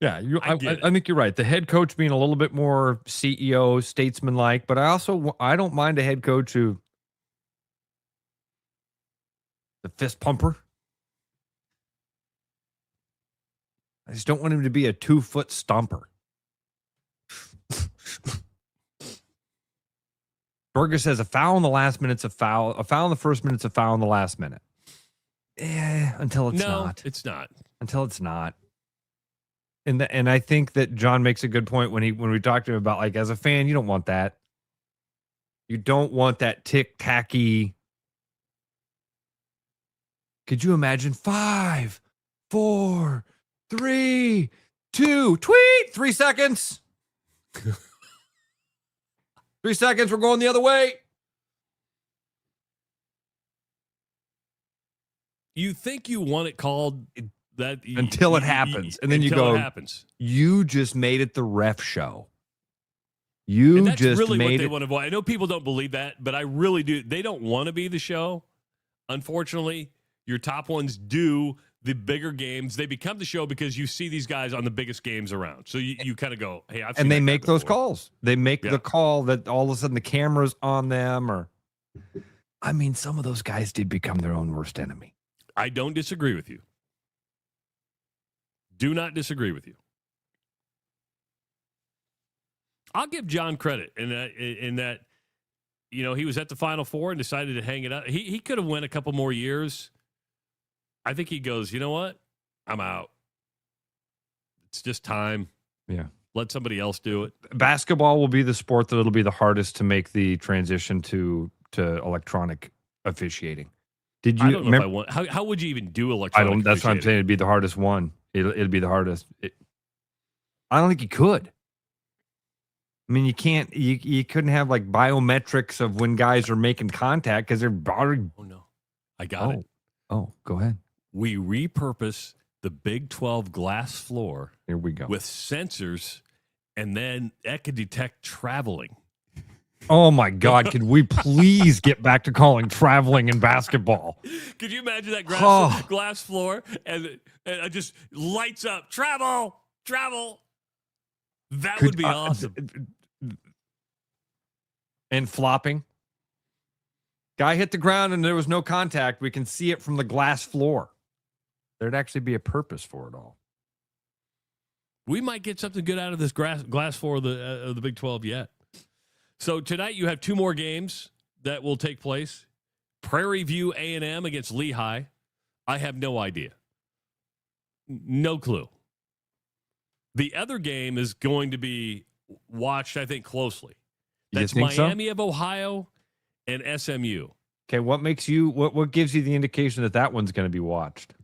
Yeah, I think you're right. The head coach being a little bit more CEO, statesman-like, but I don't mind a head coach who the fist pumper. I just don't want him to be a 2-foot stomper. Berger says a foul in the last minute's a foul in the first minute's a foul in the last minute. Until it's not. It's not. Until it's not. And I think that John makes a good point when we talked to him about, like, as a fan, you don't want that. You don't want that tick-tacky. Could you imagine 5, 4, 3, 2, tweet, 3 seconds. 3 seconds, we're going the other way. You think you want it called that until it happens. And then you go, it happens. You just made it the ref show. And that's really what they want to avoid. I know people don't believe that, but I really do. They don't want to be the show. Unfortunately, your top ones do the bigger games. They become the show because you see these guys on the biggest games around. So you kind of go, hey, I've seen. And they make those calls. They make the call that all of a sudden the camera's on them. Or, I mean, some of those guys did become their own worst enemy. I don't disagree with you. Do not disagree with you. I'll give John credit in that, you know, he was at the Final Four and decided to hang it up. He could have went a couple more years. I think he goes, you know what? I'm out. It's just time. Yeah. Let somebody else do it. Basketball will be the sport that it'll be the hardest to make the transition to electronic officiating. Did you? I don't know if I want. How would you even do electronic? That's what I'm saying. It'd be the hardest one. It'd be the hardest. I don't think you could. I mean, you can't. You couldn't have like biometrics of when guys are making contact because they're already. Oh no, I got it. Oh, go ahead. We repurpose the Big 12 glass floor. Here we go. With sensors, and then that could detect traveling. Oh my God! Could we please get back to calling traveling in basketball? Could you imagine that glass floor and it just lights up? Travel. That would be awesome. And flopping. Guy hit the ground and there was no contact. We can see it from the glass floor. There'd actually be a purpose for it all. We might get something good out of this glass floor of the Big 12 yet. So tonight you have two more games that will take place. Prairie View A&M against Lehigh. I have no idea. No clue. The other game is going to be watched, I think, closely. That's Miami of Ohio and SMU. Okay, what makes you what gives you the indication that one's going to be watched?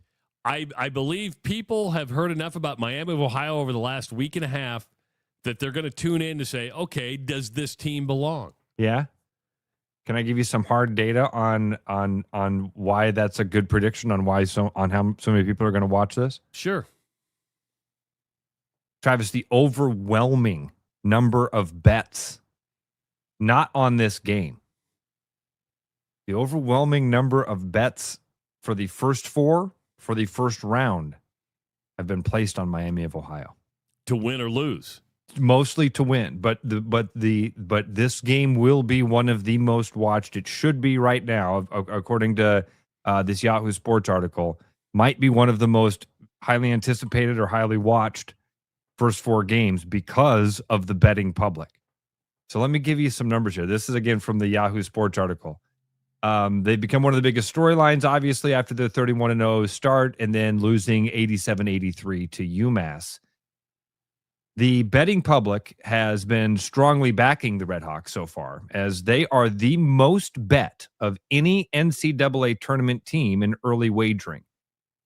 I believe people have heard enough about Miami of Ohio over the last week and a half that they're going to tune in to say, okay, does this team belong? Yeah. Can I give you some hard data on why that's a good prediction on how so many people are going to watch this? Sure. Travis, the overwhelming number of bets not on this game. The overwhelming number of bets for the first four for the first round have been placed on Miami of Ohio to win or lose. Mostly to win, but this game will be one of the most watched. It should be right now, according to this Yahoo Sports article. Might be one of the most highly anticipated or highly watched first four games because of the betting public. So let me give you some numbers here. This is again from the Yahoo Sports article. They've become one of the biggest storylines, obviously, after their 31-0 start and then losing 87-83 to UMass. The betting public has been strongly backing the Redhawks so far, as they are the most bet of any NCAA tournament team in early wagering.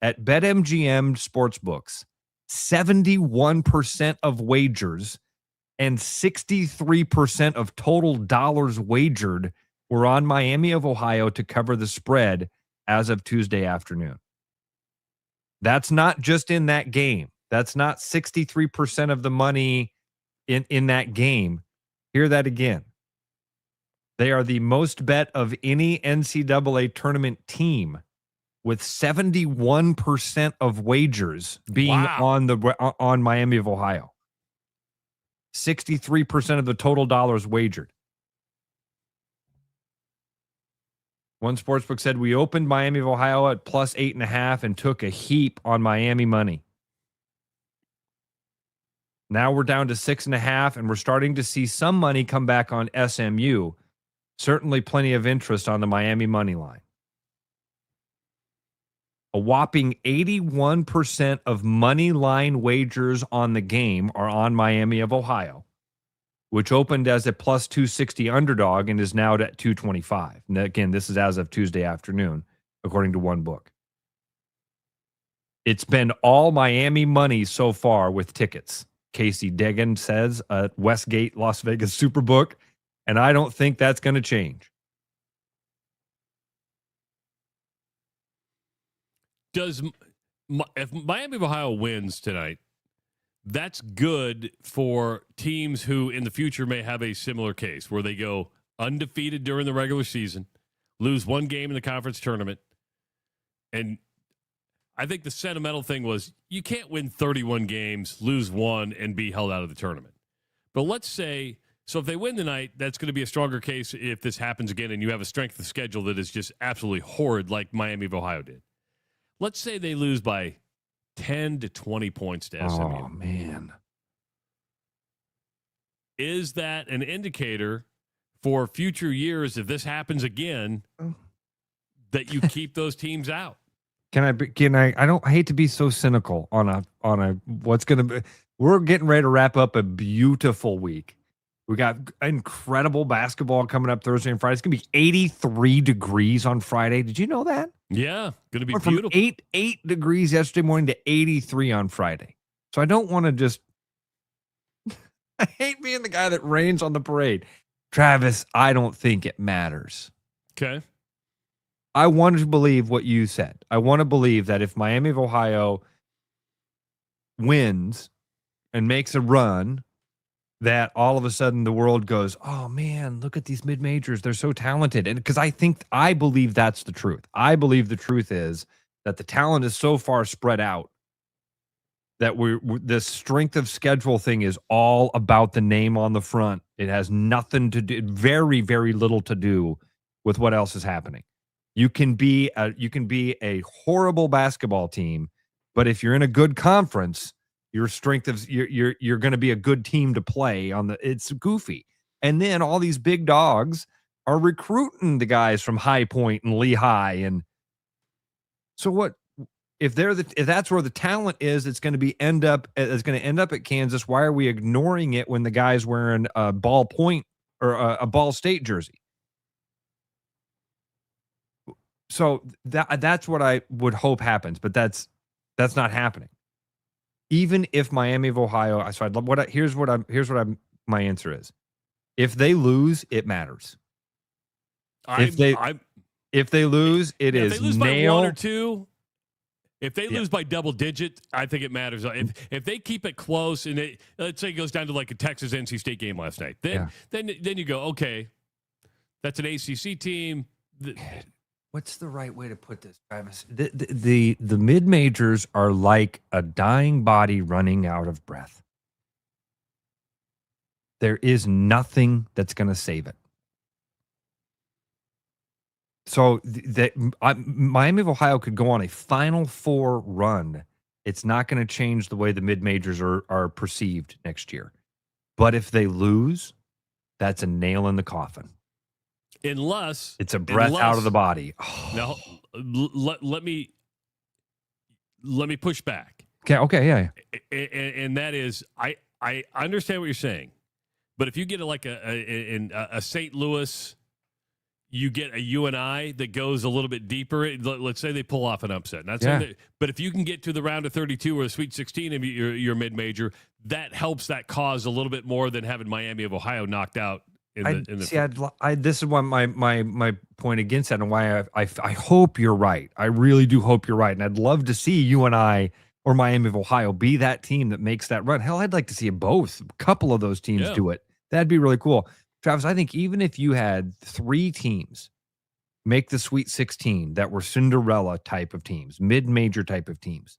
At BetMGM Sportsbooks, 71% of wagers and 63% of total dollars wagered were on Miami of Ohio to cover the spread as of Tuesday afternoon. That's not just in that game. That's not 63% of the money in that game. Hear that again. They are the most bet of any NCAA tournament team, with 71% of wagers being on Miami of Ohio. 63% of the total dollars wagered. One sportsbook said, we opened Miami of Ohio at plus 8.5 and took a heap on Miami money. Now we're down to 6.5, and we're starting to see some money come back on SMU. Certainly plenty of interest on the Miami money line. A whopping 81% of money line wagers on the game are on Miami of Ohio, which opened as a plus 260 underdog and is now at 225. And again, this is as of Tuesday afternoon, according to one book. It's been all Miami money so far with tickets. Casey Degan says at Westgate Las Vegas Superbook, and I don't think that's going to change. If Miami of Ohio wins tonight, that's good for teams who in the future may have a similar case where they go undefeated during the regular season, lose one game in the conference tournament, and I think the sentimental thing was you can't win 31 games, lose one, and be held out of the tournament. But let's say, so if they win tonight, that's going to be a stronger case if this happens again and you have a strength of schedule that is just absolutely horrid like Miami of Ohio did. Let's say they lose by 10 to 20 points to SMU. Oh, man. Is that an indicator for future years, if this happens again, that you keep those teams out? I hate to be so cynical on a what's going to be. We're getting ready to wrap up a beautiful week. We got incredible basketball coming up Thursday and Friday. It's going to be 83 degrees on Friday. Did you know that? Yeah, going to be Went beautiful. From 8 degrees yesterday morning to 83 on Friday. So I don't want to just... I hate being the guy that rains on the parade. Travis, I don't think it matters. Okay. I want to believe what you said. I want to believe that if Miami of Ohio wins and makes a run, that all of a sudden the world goes, oh man, look at these mid-majors. They're so talented. And because I believe that's the truth. I believe the truth is that the talent is so far spread out that this strength of schedule thing is all about the name on the front. It has nothing to do, very, very little to do with what else is happening. You can be a horrible basketball team, but if you're in a good conference, your strength of you're going to be a good team to play on the. It's goofy, and then all these big dogs are recruiting the guys from High Point and Lehigh, and so what? If that's where the talent is, it's going to end up at Kansas. Why are we ignoring it when the guy's wearing a Ball Point or a Ball State jersey? So that's what I would hope happens, but that's not happening. Even if Miami of Ohio, so I'd love my answer is: if they lose, it matters. If they lose, it is if they lose nail. by 1 or 2. If they lose by double digit, I think it matters. If they keep it close and let's say it goes down to like a Texas NC State game last night, then you go, okay, that's an ACC team. What's the right way to put this, Travis? The mid majors are like a dying body running out of breath. There is nothing that's going to save it. So Miami of Ohio could go on a Final Four run. It's not going to change the way the mid majors are perceived next year. But if they lose, that's a nail in the coffin. Unless it's a breath out of the body. Now, let me push back. Okay, yeah. And that is, I understand what you're saying, but if you get a St. Louis, you get a UNI that goes a little bit deeper. Let's say they pull off an upset. But if you can get to the round of 32 or the Sweet 16 of your mid-major, that helps that cause a little bit more than having Miami of Ohio knocked out. This is why my point against that and why I hope you're right. I really do hope you're right. And I'd love to see UNI or Miami of Ohio be that team that makes that run. Hell, I'd like to see both. A couple of those teams do it. That'd be really cool. Travis, I think even if you had 3 teams make the Sweet 16 that were Cinderella type of teams, mid-major type of teams,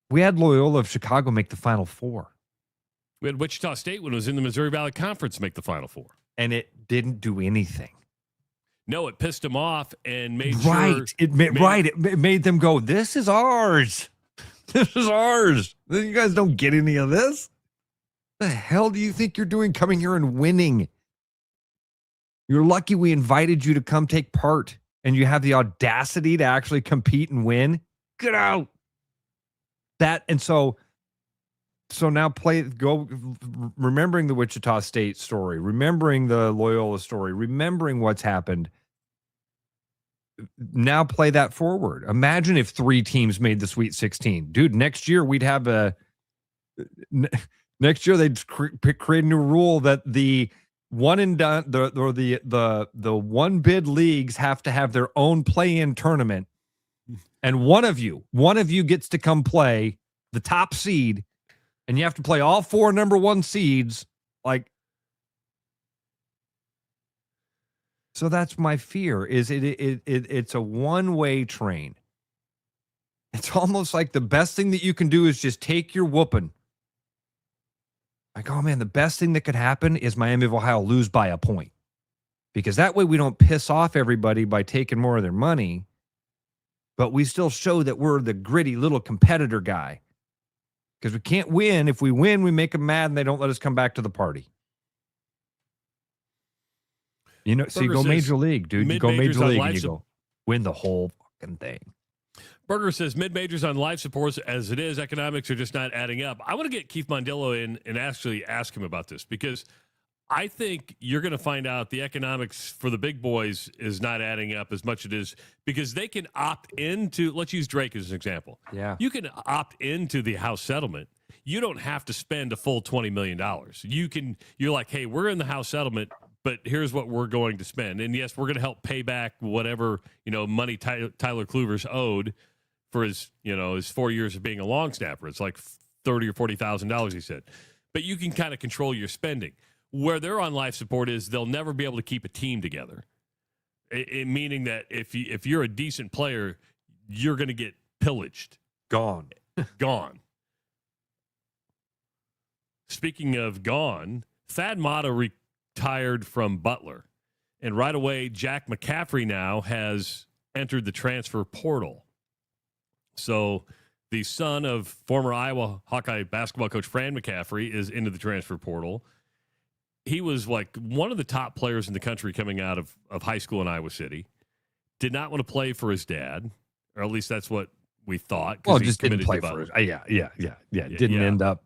we had Loyola of Chicago make the Final Four. We had Wichita State when it was in the Missouri Valley Conference make the Final Four. And it didn't do anything. No, it pissed them off and made sure. It made them go, this is ours. This is ours. You guys don't get any of this. The hell do you think you're doing coming here and winning? You're lucky we invited you to come take part and you have the audacity to actually compete and win. Get out. So now remembering the Wichita State story, remembering the Loyola story, remembering what's happened. Now play that forward. Imagine if 3 teams made the Sweet 16. Dude, next year we'd have next year they'd create a new rule that the one and done the one bid leagues have to have their own play-in tournament. And one of you gets to come play the top seed. And you have to play all 4 number 1 seeds. So that's my fear. Is it's a one-way train. It's almost like the best thing that you can do is just take your whooping. Like, oh man, the best thing that could happen is Miami of Ohio lose by a point, because that way we don't piss off everybody by taking more of their money, but we still show that we're the gritty little competitor guy. Because we can't win. If we win, we make them mad and they don't let us come back to the party. So you go major league, dude. You go major league and you go win the whole fucking thing. Berger says mid-majors on life supports as it is. Economics are just not adding up. I want to get Keith Mondillo in and actually ask him about this because I think you're going to find out the economics for the big boys is not adding up as much as it is because they can opt into, let's use Drake as an example. Yeah. You can opt into the house settlement. You don't have to spend a full $20 million. You're like, hey, we're in the house settlement, but here's what we're going to spend. And yes, we're going to help pay back whatever, money Tyler Kluver's owed for his 4 years of being a long snapper. It's like $30,000 or $40,000, he said. But you can kind of control your spending. Where they're on life support is they'll never be able to keep a team together. Meaning that if you're a decent player, you're going to get pillaged. Gone. Speaking of gone, Thad Matta retired from Butler. And right away, Jack McCaffrey now has entered the transfer portal. So the son of former Iowa Hawkeye basketball coach Fran McCaffrey is into the transfer portal. He was like one of the top players in the country coming out of high school in Iowa City. Did not want to play for his dad, or at least that's what we thought. Well, just didn't play for it. Yeah. Didn't end up.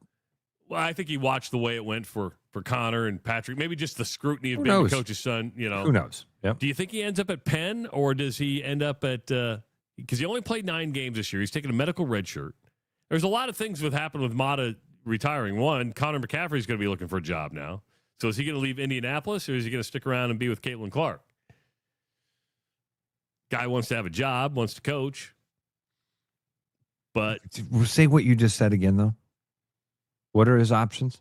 Well, I think he watched the way it went for Connor and Patrick. Maybe just the scrutiny of being the coach's son. Who knows? Yep. Do you think he ends up at Penn, or does he end up at? Because he only played 9 games this year. He's taking a medical red shirt. There's a lot of things that happened with Matta retiring. One, Connor McCaffrey's going to be looking for a job now. So is he going to leave Indianapolis, or is he going to stick around and be with Caitlin Clark? Guy wants to have a job, wants to coach. But say what you just said again, though. What are his options?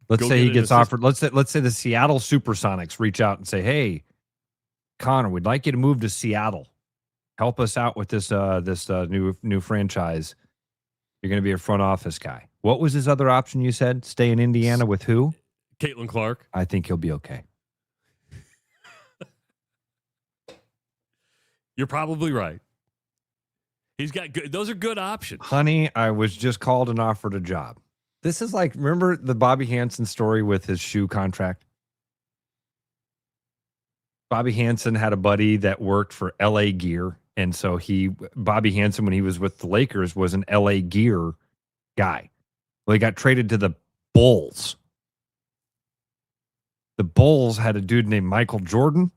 Let's say he gets offered. Let's say the Seattle Supersonics reach out and say, "Hey, Connor, we'd like you to move to Seattle. Help us out with this new franchise. You're going to be a front office guy." What was his other option? You said stay in Indiana with who? Caitlin Clark. I think he'll be okay. You're probably right. He's got good. Those are good options. Honey, I was just called and offered a job. This is like, remember the Bobby Hansen story with his shoe contract? Bobby Hansen had a buddy that worked for LA Gear. And so Bobby Hansen, when he was with the Lakers, was an LA Gear guy. Well, he got traded to the Bulls. The Bulls had a dude named Michael Jordan.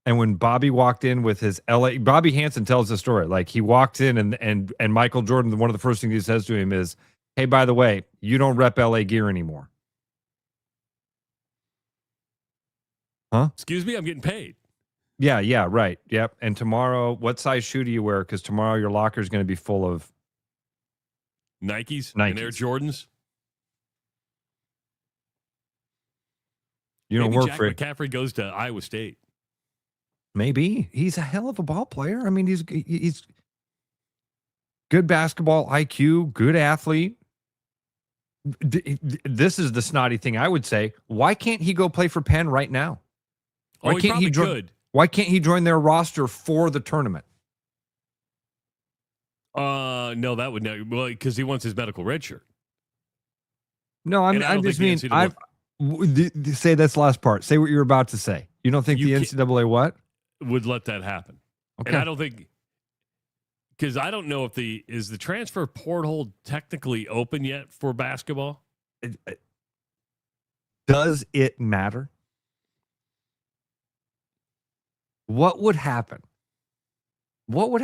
And when Bobby walked in with his Bobby Hansen tells the story. Like he walked in and Michael Jordan, one of the first things he says to him is, "Hey, by the way, you don't rep LA Gear anymore." Huh? Excuse me, I'm getting paid. Yeah, right. Yep. And tomorrow, what size shoe do you wear? Because tomorrow your locker is going to be full of Nikes and Air Jordans. You don't work for it. McCaffrey goes to Iowa State. Maybe. He's a hell of a ball player. I mean, he's good basketball IQ, good athlete. This is the snotty thing I would say. Why can't he go play for Penn right now? Why can't he join? Why can't he join their roster for the tournament? No, that would not. Well, because he wants his medical red shirt. No, I just mean say this last part. Say what you're about to say. You don't think the NCAA what? Would let that happen. Okay. And I don't think, because I don't know if is the transfer portal technically open yet for basketball? Does it matter? What would happen? Well,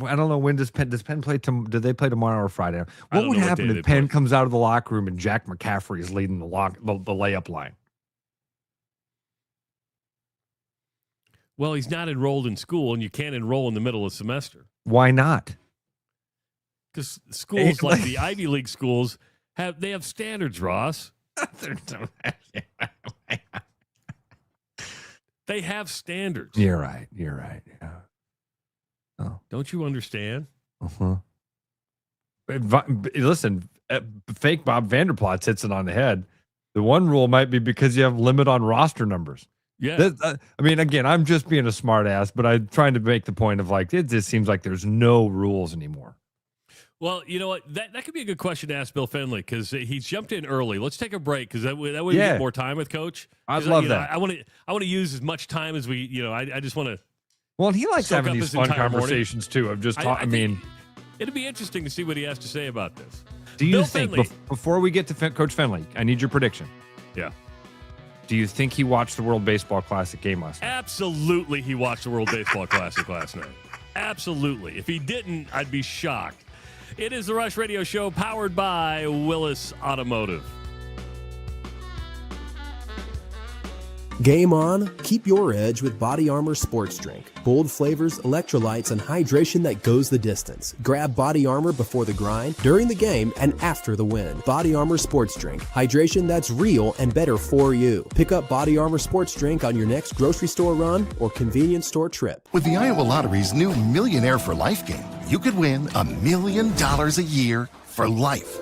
I don't know. When does Penn play? Do they play tomorrow or Friday? What would happen if Penn comes out of the locker room and Jack McCaffrey is leading the layup line? Well, he's not enrolled in school, and you can't enroll in the middle of the semester. Why not? Because schools like the Ivy League schools have standards, Ross. They have standards. You're right. Yeah. Oh. Don't you understand? Uh-huh. Listen, fake Bob Vanderplots hits it on the head. The one rule might be because you have limit on roster numbers. Yeah. I mean, again, I'm just being a smart ass, but I'm trying to make the point of like, it just seems like there's no rules anymore. Well, you know what? That could be a good question to ask Bill Fenley because he jumped in early. Let's take a break because that way we get more time with Coach. I'd love that. I want to use as much time as we, I just want to Well, and he likes soak having up these his fun entire morning. conversations, too. I'm just talking. I mean, it'd be interesting to see what he has to say about this. do you Bill think, Fenley- before we get to Coach Fenley, I need your prediction. Yeah. Do you think he watched the World Baseball Classic game last night? Absolutely, he watched the World Baseball Classic last night. Absolutely. If he didn't, I'd be shocked. It is the Rush Radio Show powered by Willis Automotive. Game on, keep your edge with Body Armor Sports Drink. Bold flavors, electrolytes, and hydration that goes the distance. Grab Body Armor before the grind, during the game, and after the win. Body Armor Sports Drink. Hydration that's real and better for you. Pick up Body Armor Sports Drink on your next grocery store run or convenience store trip. With the Iowa Lottery's new Millionaire for Life game, you could win $1 million a year for life.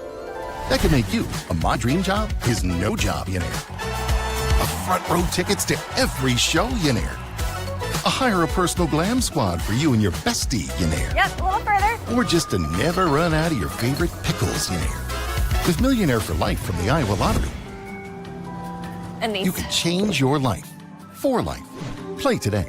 That could make you a My Dream Job is No Job millionaire. A front row tickets to every show millionaire. A hire a personal glam squad for you and your bestie millionaire. Yep, a little further. Or just to never run out of your favorite pickles millionaire. With Millionaire for Life from the Iowa Lottery, And these. you can change your life for life. Play today.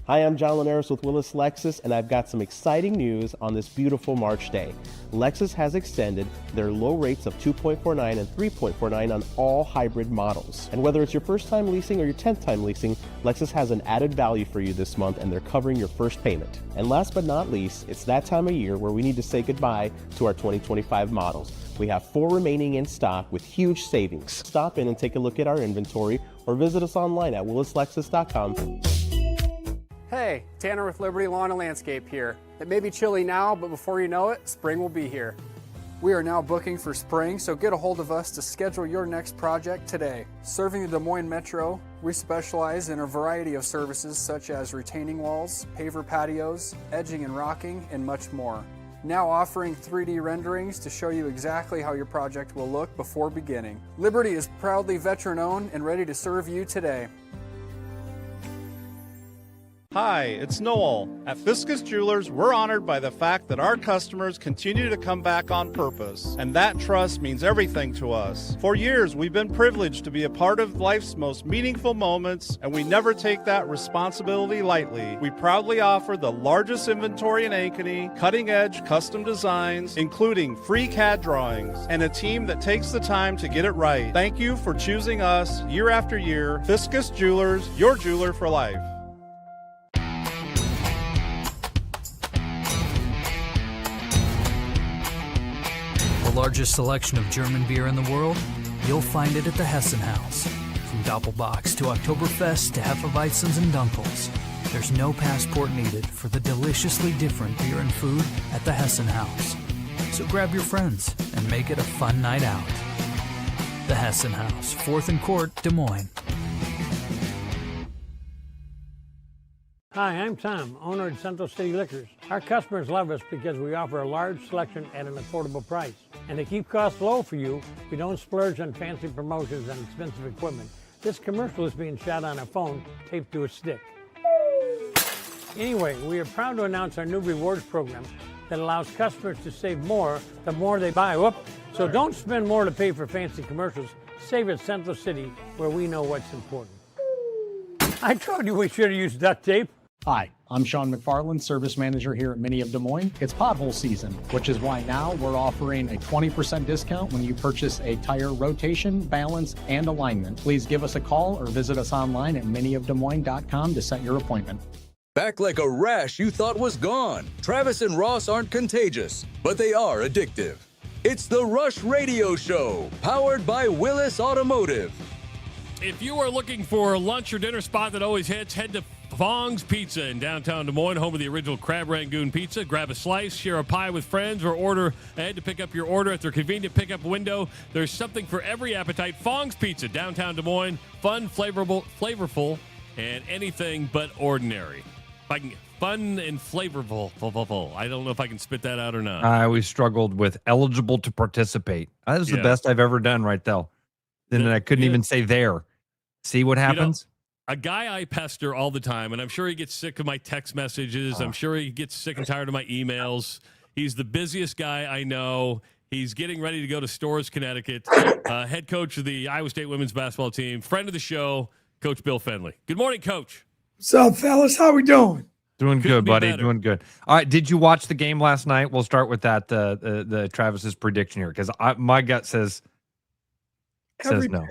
Hi, I'm John Linares with Willis Lexus, and I've got some exciting news on this beautiful March day. Lexus has extended their low rates of 2.49 and 3.49 on all hybrid models. And whether it's your first time leasing or your 10th time leasing, Lexus has an added value for you this month, and they're covering your first payment. And last but not least, it's that time of year where we need to say goodbye to our 2025 models. We have 4 remaining in stock with huge savings. Stop in and take a look at our inventory or visit us online at willislexus.com. Hey, Tanner with Liberty Lawn and Landscape here. It may be chilly now, but before you know it, spring will be here. We are now booking for spring, so get a hold of us to schedule your next project today. Serving the Des Moines Metro, we specialize in a variety of services such as retaining walls, paver patios, edging and rocking, and much more. Now offering 3D renderings to show you exactly how your project will look before beginning. Liberty is proudly veteran-owned and ready to serve you today. Hi, it's Noel. At Fiscus Jewelers, we're honored by the fact that our customers continue to come back on purpose, and that trust means everything to us. For years, we've been privileged to be a part of life's most meaningful moments, and we never take that responsibility lightly. We proudly offer the largest inventory in Ankeny, cutting-edge custom designs, including free CAD drawings, and a team that takes the time to get it right. Thank you for choosing us year after year. Fiscus Jewelers, your jeweler for life. Largest selection of German beer in the world? You'll find it at the Hessen House. From Doppelbocks to Oktoberfest to Hefeweizens and Dunkels, there's no passport needed for the deliciously different beer and food at the Hessen House. So grab your friends and make it a fun night out. The Hessen House, 4th and Court, Des Moines. Hi, I'm Tom, owner of Central City Liquors. Our customers love us because we offer a large selection at an affordable price. And to keep costs low for you, we don't splurge on fancy promotions and expensive equipment. This commercial is being shot on a phone taped to a stick. Anyway, we are proud to announce our new rewards program that allows customers to save more the more they buy. Whoop! So don't spend more to pay for fancy commercials. Save at Central City, where we know what's important. I told you we should have used duct tape. Hi, I'm Sean McFarland, Service Manager here at Mini of Des Moines. It's pothole season, which is why now we're offering a 20% discount when you purchase a tire rotation, balance, and alignment. Please give us a call or visit us online at miniofdesmoines.com to set your appointment. Back like a rash you thought was gone. Travis and Ross aren't contagious, but they are addictive. It's the Rush Radio Show, powered by Willis Automotive. If you are looking for a lunch or dinner spot that always hits, head to Fong's Pizza in downtown Des Moines, home of the original Crab Rangoon Pizza. Grab a slice, share a pie with friends, or order ahead to pick up your order at their convenient pickup window. There's something for every appetite. Fong's Pizza, downtown Des Moines. Fun, flavorful, and anything but ordinary. If I can get fun and flavorful. I don't know if I can spit that out or not. I always struggled with eligible to participate. That was the best I've ever done right there. Then I couldn't even say there. See what happens? A guy I pester all the time, and I'm sure he gets sick of my text messages. I'm sure he gets sick and tired of my emails. He's the busiest guy I know. He's getting ready to go to Storrs, Connecticut. Head coach of the Iowa State women's basketball team. Friend of the show, Coach Bill Fenley. Good morning, Coach. What's up, fellas? How we doing? Doing Couldn't good, be buddy. better. Doing good. All right. Did you watch the game last night? We'll start with that. The Travis's prediction here, because my gut says no.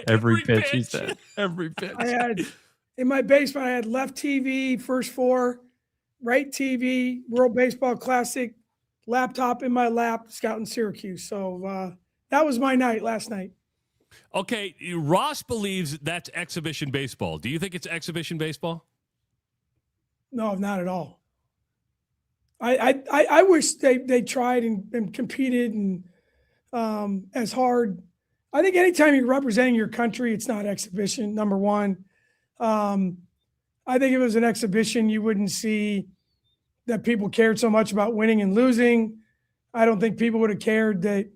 Every pitch, he said. Every pitch. I had in my basement. I had left TV, first four, right TV, World Baseball Classic, laptop in my lap, scouting Syracuse. So that was my night last night. Okay, Ross believes that's exhibition baseball. Do you think it's exhibition baseball? No, not at all. I wish they tried and competed and as hard. I think anytime you're representing your country, it's not exhibition, number one. I think if it was an exhibition, you wouldn't see that people cared so much about winning and losing. I don't think people would have cared that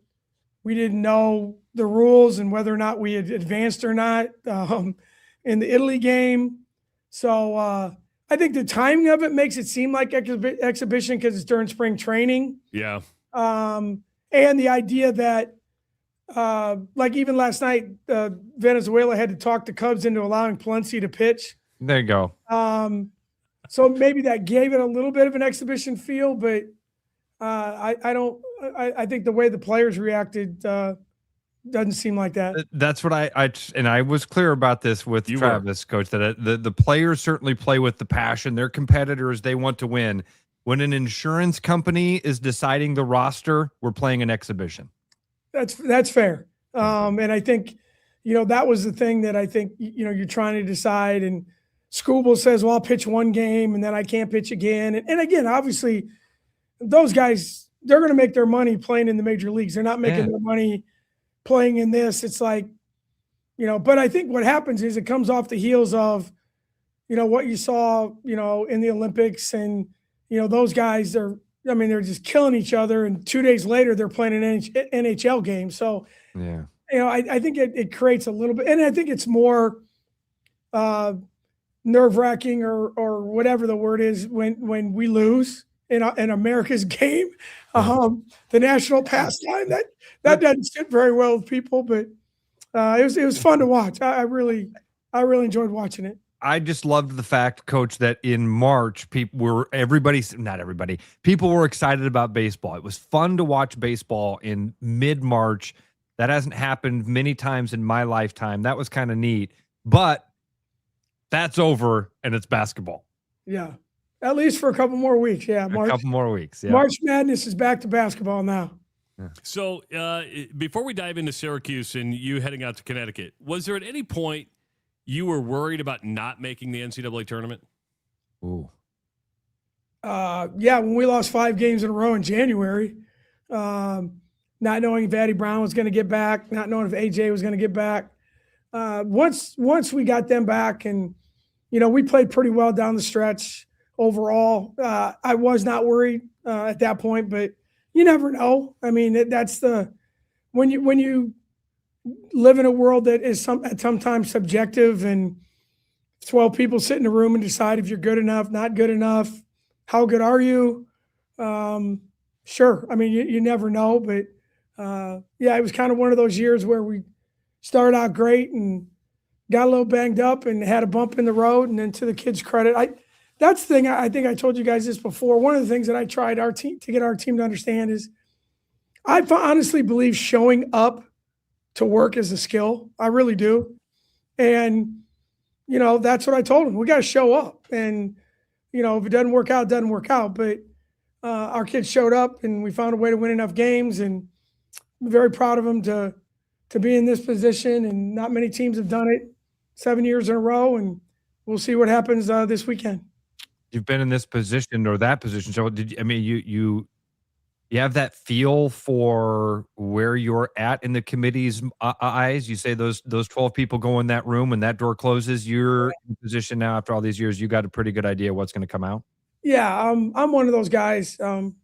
we didn't know the rules and whether or not we had advanced or not in the Italy game. So I think the timing of it makes it seem like exhibition because it's during spring training. Yeah. And the idea that, like even last night, Venezuela had to talk the Cubs into allowing Palencia to pitch. There you go. So maybe that gave it a little bit of an exhibition feel, but I think the way the players reacted doesn't seem like that. That's what I was clear about this with Travis, Coach, that the players certainly play with the passion. They're competitors. They want to win. When an insurance company is deciding the roster, we're playing an exhibition. That's fair. And I think, that was the thing that I think, you're trying to decide. And Scooble says, well, I'll pitch one game and then I can't pitch again. And again, obviously, those guys, they're going to make their money playing in the major leagues. They're not making their money playing in this. It's like, but I think what happens is it comes off the heels of, what you saw, in the Olympics and, those guys they're just killing each other. And 2 days later, they're playing an NHL game. So, yeah, I think it creates a little bit, and I think it's more nerve-wracking or whatever the word is when we lose in America's game, the national pastime that doesn't sit very well with people, but it was fun to watch. I really enjoyed watching it. I just loved the fact, Coach, that in March, people were excited about baseball. It was fun to watch baseball in mid-March. That hasn't happened many times in my lifetime. That was kind of neat, but that's over and it's basketball. Yeah. At least for a couple more weeks. Yeah. A couple more weeks. Yeah. March Madness is back to basketball now. Yeah. So before we dive into Syracuse and you heading out to Connecticut, was there at any point you were worried about not making the NCAA tournament? Ooh. Yeah, when we lost 5 games in a row in January, not knowing if Addie Brown was going to get back, not knowing if AJ was going to get back. Once we got them back and, we played pretty well down the stretch overall. I was not worried at that point, but you never know. I mean, that's when you live in a world that is sometimes subjective and 12 people sit in a room and decide if you're good enough, not good enough, how good are you? Sure. I mean, you never know, but it was kind of one of those years where we started out great and got a little banged up and had a bump in the road. And then to the kids' credit, that's the thing. I think I told you guys this before. One of the things that I tried to get our team to understand is I honestly believe showing up to work is a skill. I really do. And, that's what I told them. We got to show up. And, if it doesn't work out, it doesn't work out. But our kids showed up and we found a way to win enough games. And I'm very proud of them to be in this position. And not many teams have done it 7 years in a row. And we'll see what happens this weekend. You've been in this position or that position. So you have that feel for where you're at in the committee's eyes. You say those 12 people go in that room when that door closes, you're in position now after all these years. You got a pretty good idea what's going to come out. Yeah. I'm one of those guys. I'm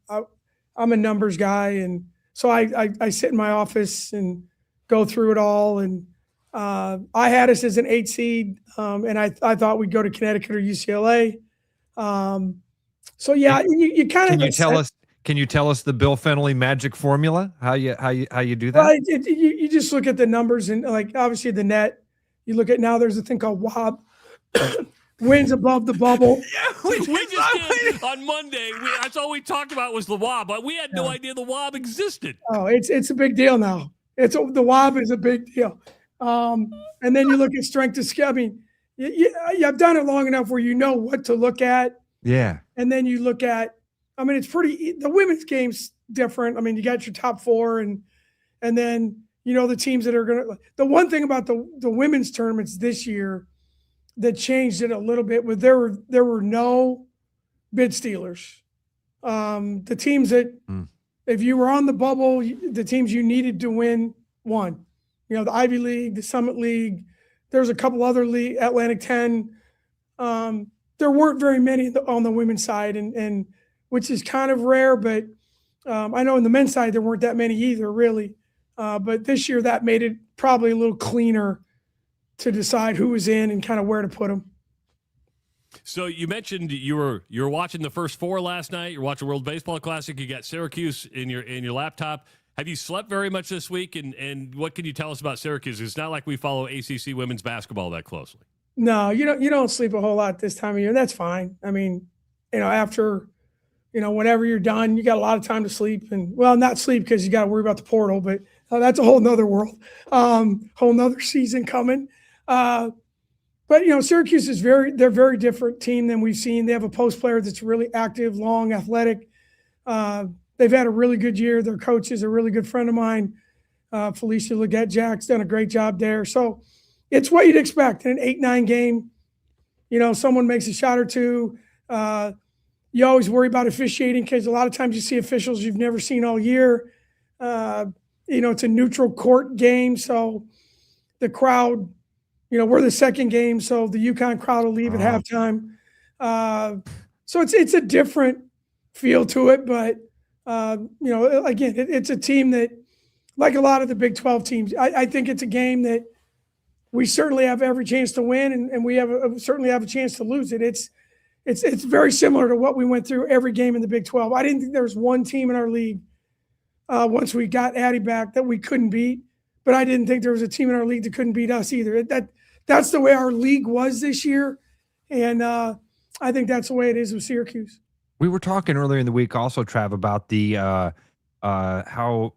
a numbers guy. And so I sit in my office and go through it all. And I had us as an 8 seed. And I thought we'd go to Connecticut or UCLA. So yeah, you kind of, Can you tell us the Bill Fenley magic formula? How you do that? You just look at the numbers and like obviously the net. You look at now there's a thing called WOB, wins above the bubble. We just did on Monday. That's all we talked about was the WOB, but we had no idea the WOB existed. Oh, it's a big deal now. The WOB is a big deal. And then you look at strength of skill. I mean, I've done it long enough where you know what to look at. Yeah. And then you look at, I mean, the women's game's different. I mean, you got your top four and then, the teams that are going to, the one thing about the women's tournaments this year that changed it a little bit was there were no bid stealers. The teams that, if you were on the bubble, the teams you needed to win won. The Ivy League, the Summit League, there's a couple other league, Atlantic 10. There weren't very many on the women's side, and which is kind of rare, but I know in the men's side there weren't that many either, really. But this year that made it probably a little cleaner to decide who was in and kind of where to put them. So you mentioned you were watching the first four last night. You're watching World Baseball Classic. You got Syracuse in your laptop. Have you slept very much this week? And what can you tell us about Syracuse? It's not like we follow ACC women's basketball that closely. No, you don't sleep a whole lot this time of year. And that's fine. I mean, after, whenever you're done, you got a lot of time to sleep and not sleep because you got to worry about the portal, but that's a whole nother world, whole nother season coming. But Syracuse is they're a very different team than we've seen. They have a post player that's really active, long, athletic. They've had a really good year. Their coach is a really good friend of mine. Felicia Leggett-Jack's done a great job there. So it's what you'd expect in an 8-9 game. Someone makes a shot or two. You always worry about officiating because a lot of times you see officials you've never seen all year. It's a neutral court game, so the crowd, we're the second game, so the UConn crowd will leave at halftime. So it's a different feel to it, but again, it's a team that, like a lot of the Big 12 teams, I think it's a game that we certainly have every chance to win, and we certainly have a chance to lose it. It's very similar to what we went through every game in the Big 12. I didn't think there was one team in our league once we got Addie back that we couldn't beat, but I didn't think there was a team in our league that couldn't beat us either. That's the way our league was this year, and I think that's the way it is with Syracuse. We were talking earlier in the week also, Trav, about the how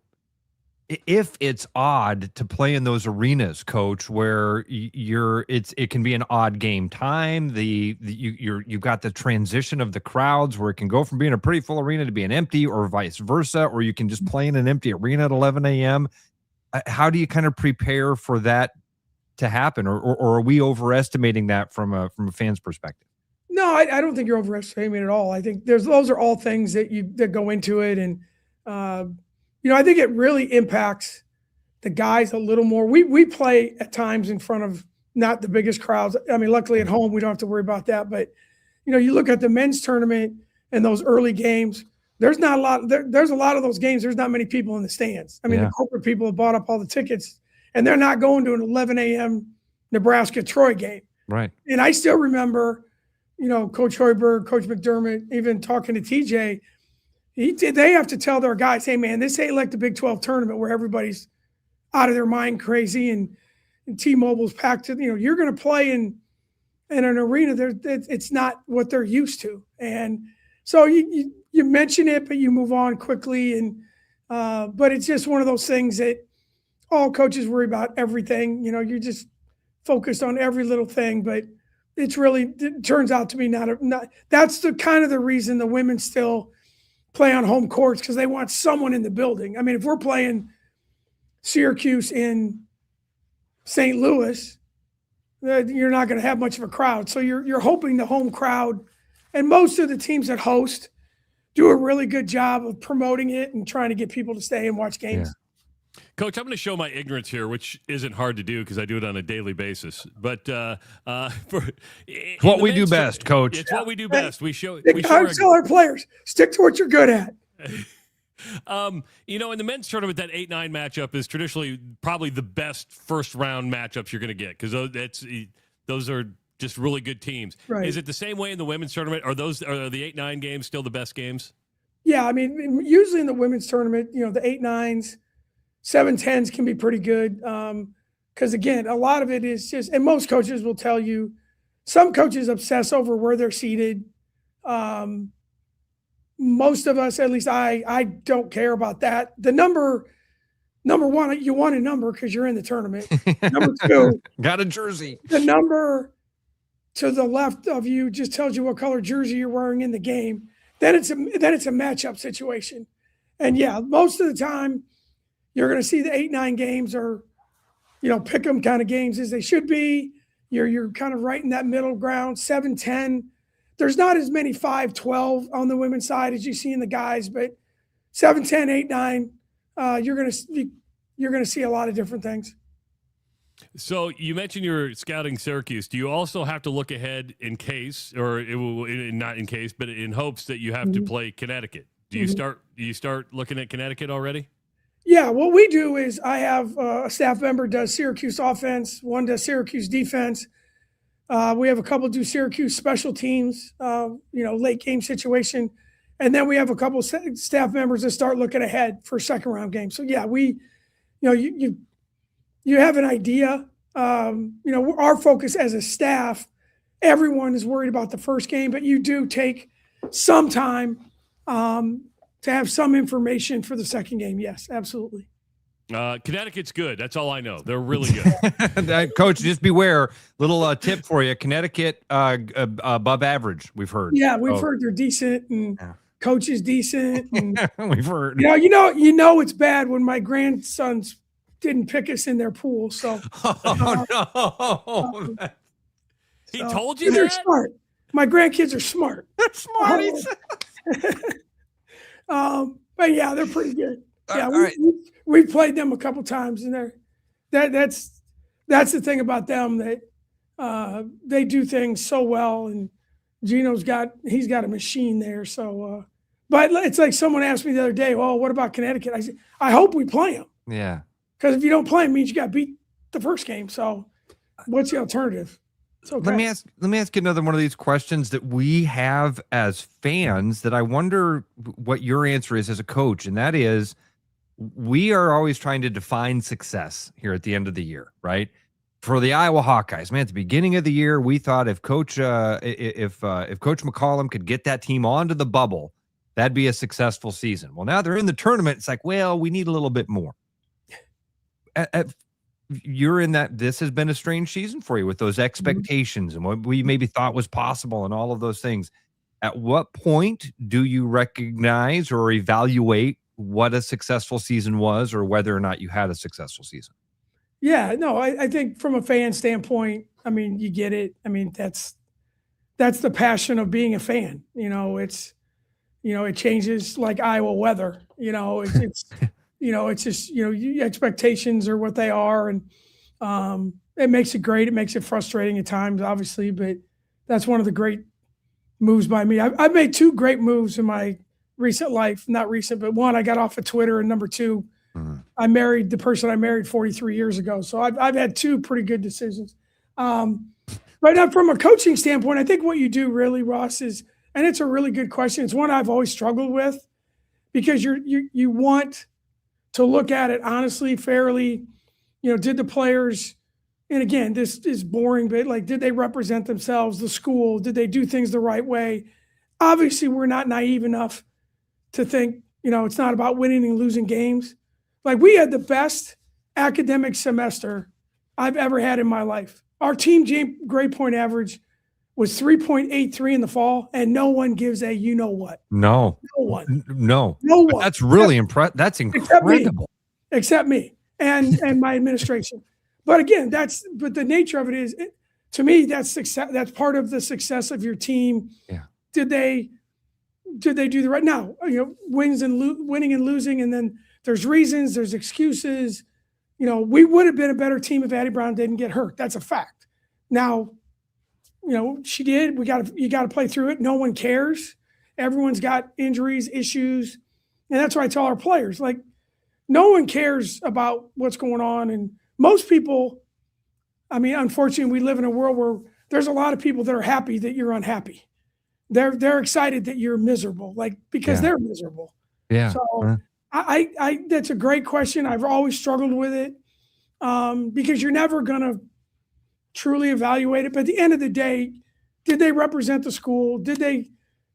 if it's odd to play in those arenas, Coach, where it can be an odd game time. You've got the transition of the crowds where it can go from being a pretty full arena to being empty, or vice versa, or you can just play in an empty arena at 11 a.m. How do you kind of prepare for that to happen, or are we overestimating that from a fan's perspective? No, I don't think you're overestimating it at all. I think those are all things that go into it, and I think it really impacts the guys a little more. We play at times in front of not the biggest crowds. I mean, luckily at home we don't have to worry about that. But you look at the men's tournament and those early games. There's not a lot. There's a lot of those games. There's not many people in the stands. I mean, the corporate people have bought up all the tickets, and they're not going to an 11 a.m. Nebraska-Troy game. Right. And I still remember, Coach Hoiberg, Coach McDermott, even talking to TJ. They have to tell their guys, hey, man, this ain't like the Big 12 tournament where everybody's out of their mind crazy and T-Mobile's packed to, you're going to play in an arena. It's not what they're used to. And so you mention it, but you move on quickly. And but it's just one of those things that all coaches worry about everything. You're just focused on every little thing, but it turns out to be not that's the kind of the reason the women still play on home courts, because they want someone in the building. I mean, if we're playing Syracuse in St. Louis, you're not going to have much of a crowd. So you're hoping the home crowd, and most of the teams that host do a really good job of promoting it and trying to get people to stay and watch games. Yeah. Coach, I'm going to show my ignorance here, which isn't hard to do because I do it on a daily basis. But it's what we do best, Coach. It's what we do best. We show. Tell our players, stick to what you're good at. In the men's tournament, that 8-9 matchup is traditionally probably the best first round matchups you're going to get, because those are just really good teams. Right. Is it the same way in the women's tournament? Are the 8-9 games still the best games? Yeah, I mean, usually in the women's tournament, the 8-9s. 7-10s can be pretty good because, again, a lot of it is just – and most coaches will tell you some coaches obsess over where they're seated. Most of us, at least I don't care about that. The number one, you want a number because you're in the tournament. Number two, got a jersey. The number to the left of you just tells you what color jersey you're wearing in the game. Then it's a matchup situation. And yeah, most of the time you're going to see the 8-9 games are, pick 'em kind of games as they should be. You're kind of right in that middle ground, 7-10. There's not as many 5-12 on the women's side as you see in the guys, but 7-10, 8-9, you're going to see a lot of different things. So you mentioned you're scouting Syracuse. Do you also have to look ahead in case, or not in case, but in hopes that you have to play Connecticut? Do you start looking at Connecticut already? Yeah, what we do is I have a staff member does Syracuse offense, one does Syracuse defense. We have a couple do Syracuse special teams, late game situation. And then we have a couple staff members that start looking ahead for second round games. So yeah, you have an idea. Our focus as a staff, everyone is worried about the first game, but you do take some time to have some information for the second game. Yes, absolutely. Connecticut's good. That's all I know. They're really good. Coach, just beware. Little tip for you. Connecticut above average, we've heard. Yeah, we've heard they're decent and coach is decent. And, we've heard. You know it's bad when my grandsons didn't pick us in their pool. So he told you they're that? smart. My grandkids are smart. They're smart. But yeah, they're pretty good. Yeah, right. we've played them a couple times, and that's the thing about them, that they do things so well. And Gino's got a machine there. So, but it's like someone asked me the other day, "Well, what about Connecticut?" I said, "I hope we play them." Yeah. Because if you don't play them, it means you got beat the first game. So, what's the alternative? Okay. Let me ask you another one of these questions that we have as fans that I wonder what your answer is as a coach, and that is, we are always trying to define success here at the end of the year, right? For the Iowa Hawkeyes, man, at the beginning of the year, we thought if Coach McCollum could get that team onto the bubble, that'd be a successful season. Well, now they're in the tournament. It's like, well, we need a little bit more. You're in that. This has been a strange season for you with those expectations and what we maybe thought was possible and all of those things. At what point do you recognize or evaluate what a successful season was, or whether or not you had a successful season? Yeah, no, I think from a fan standpoint, I mean, you get it. I mean, that's the passion of being a fan. It changes like Iowa weather. It's it's just, expectations are what they are. And it makes it great. It makes it frustrating at times, obviously, but that's one of the great moves by me. I've made two great moves in my recent life. Not recent, but one, I got off of Twitter, and number two, I married the person I married 43 years ago. So I've had two pretty good decisions. But from a coaching standpoint, I think what you do really, Ross, is, and it's a really good question. It's one I've always struggled with, because you want to look at it honestly, fairly. Did the players, and again, this is boring, but did they represent themselves, the school? Did they do things the right way? Obviously, we're not naive enough to think, it's not about winning and losing games. We had the best academic semester I've ever had in my life. Our team grade point average was 3.83 in the fall, and no one gives a what. No. No one. No. No one. That's really impressive. That's incredible. Except me and my administration. But again, but the nature of it is, to me, that's success. That's part of the success of your team. Yeah. Did they do the right? Now, winning and losing, and then there's reasons, there's excuses. We would have been a better team if Addie Brown didn't get hurt. That's a fact. Now, she did. You got to play through it. No one cares. Everyone's got injuries, issues, and that's why I tell our players, no one cares about what's going on. And most people, unfortunately, we live in a world where there's a lot of people that are happy that you're unhappy. They're excited that you're miserable, because they're miserable. Yeah. So I that's a great question. I've always struggled with it, because you're never gonna. truly evaluate it. But at the end of the day, did they represent the school? Did they,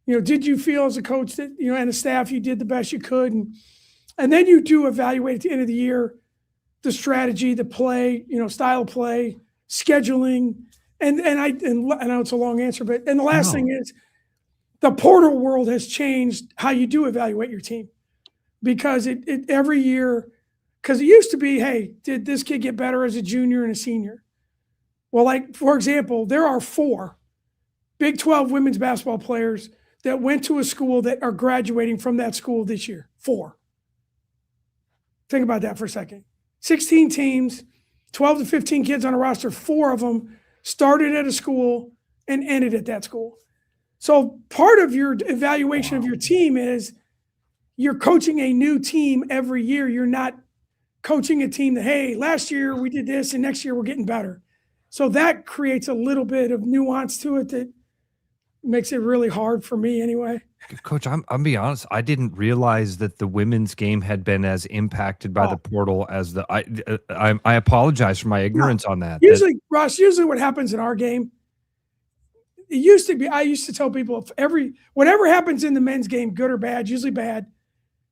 did you feel as a coach that, and a staff, you did the best you could? And then you do evaluate at the end of the year the strategy, the play, style of play, scheduling. And I know it's a long answer, but the last thing is the portal world has changed how you do evaluate your team, because it every year, because it used to be, hey, did this kid get better as a junior and a senior? Well, like, for example, there are 4 Big 12 women's basketball players that went to a school that are graduating from that school this year. 4. Think about that for a second. 16 teams, 12 to 15 kids on a roster, 4 of them started at a school and ended at that school. So part of your evaluation of your team is you're coaching a new team every year. You're not coaching a team that, hey, last year we did this and next year we're getting better. So that creates a little bit of nuance to it that makes it really hard for me anyway. Coach, I'm be honest. I didn't realize that the women's game had been as impacted by the portal as the. I apologize for my ignorance on that. Usually, Ross. Usually, what happens in our game, it used to be. I used to tell people whatever happens in the men's game, good or bad, usually bad,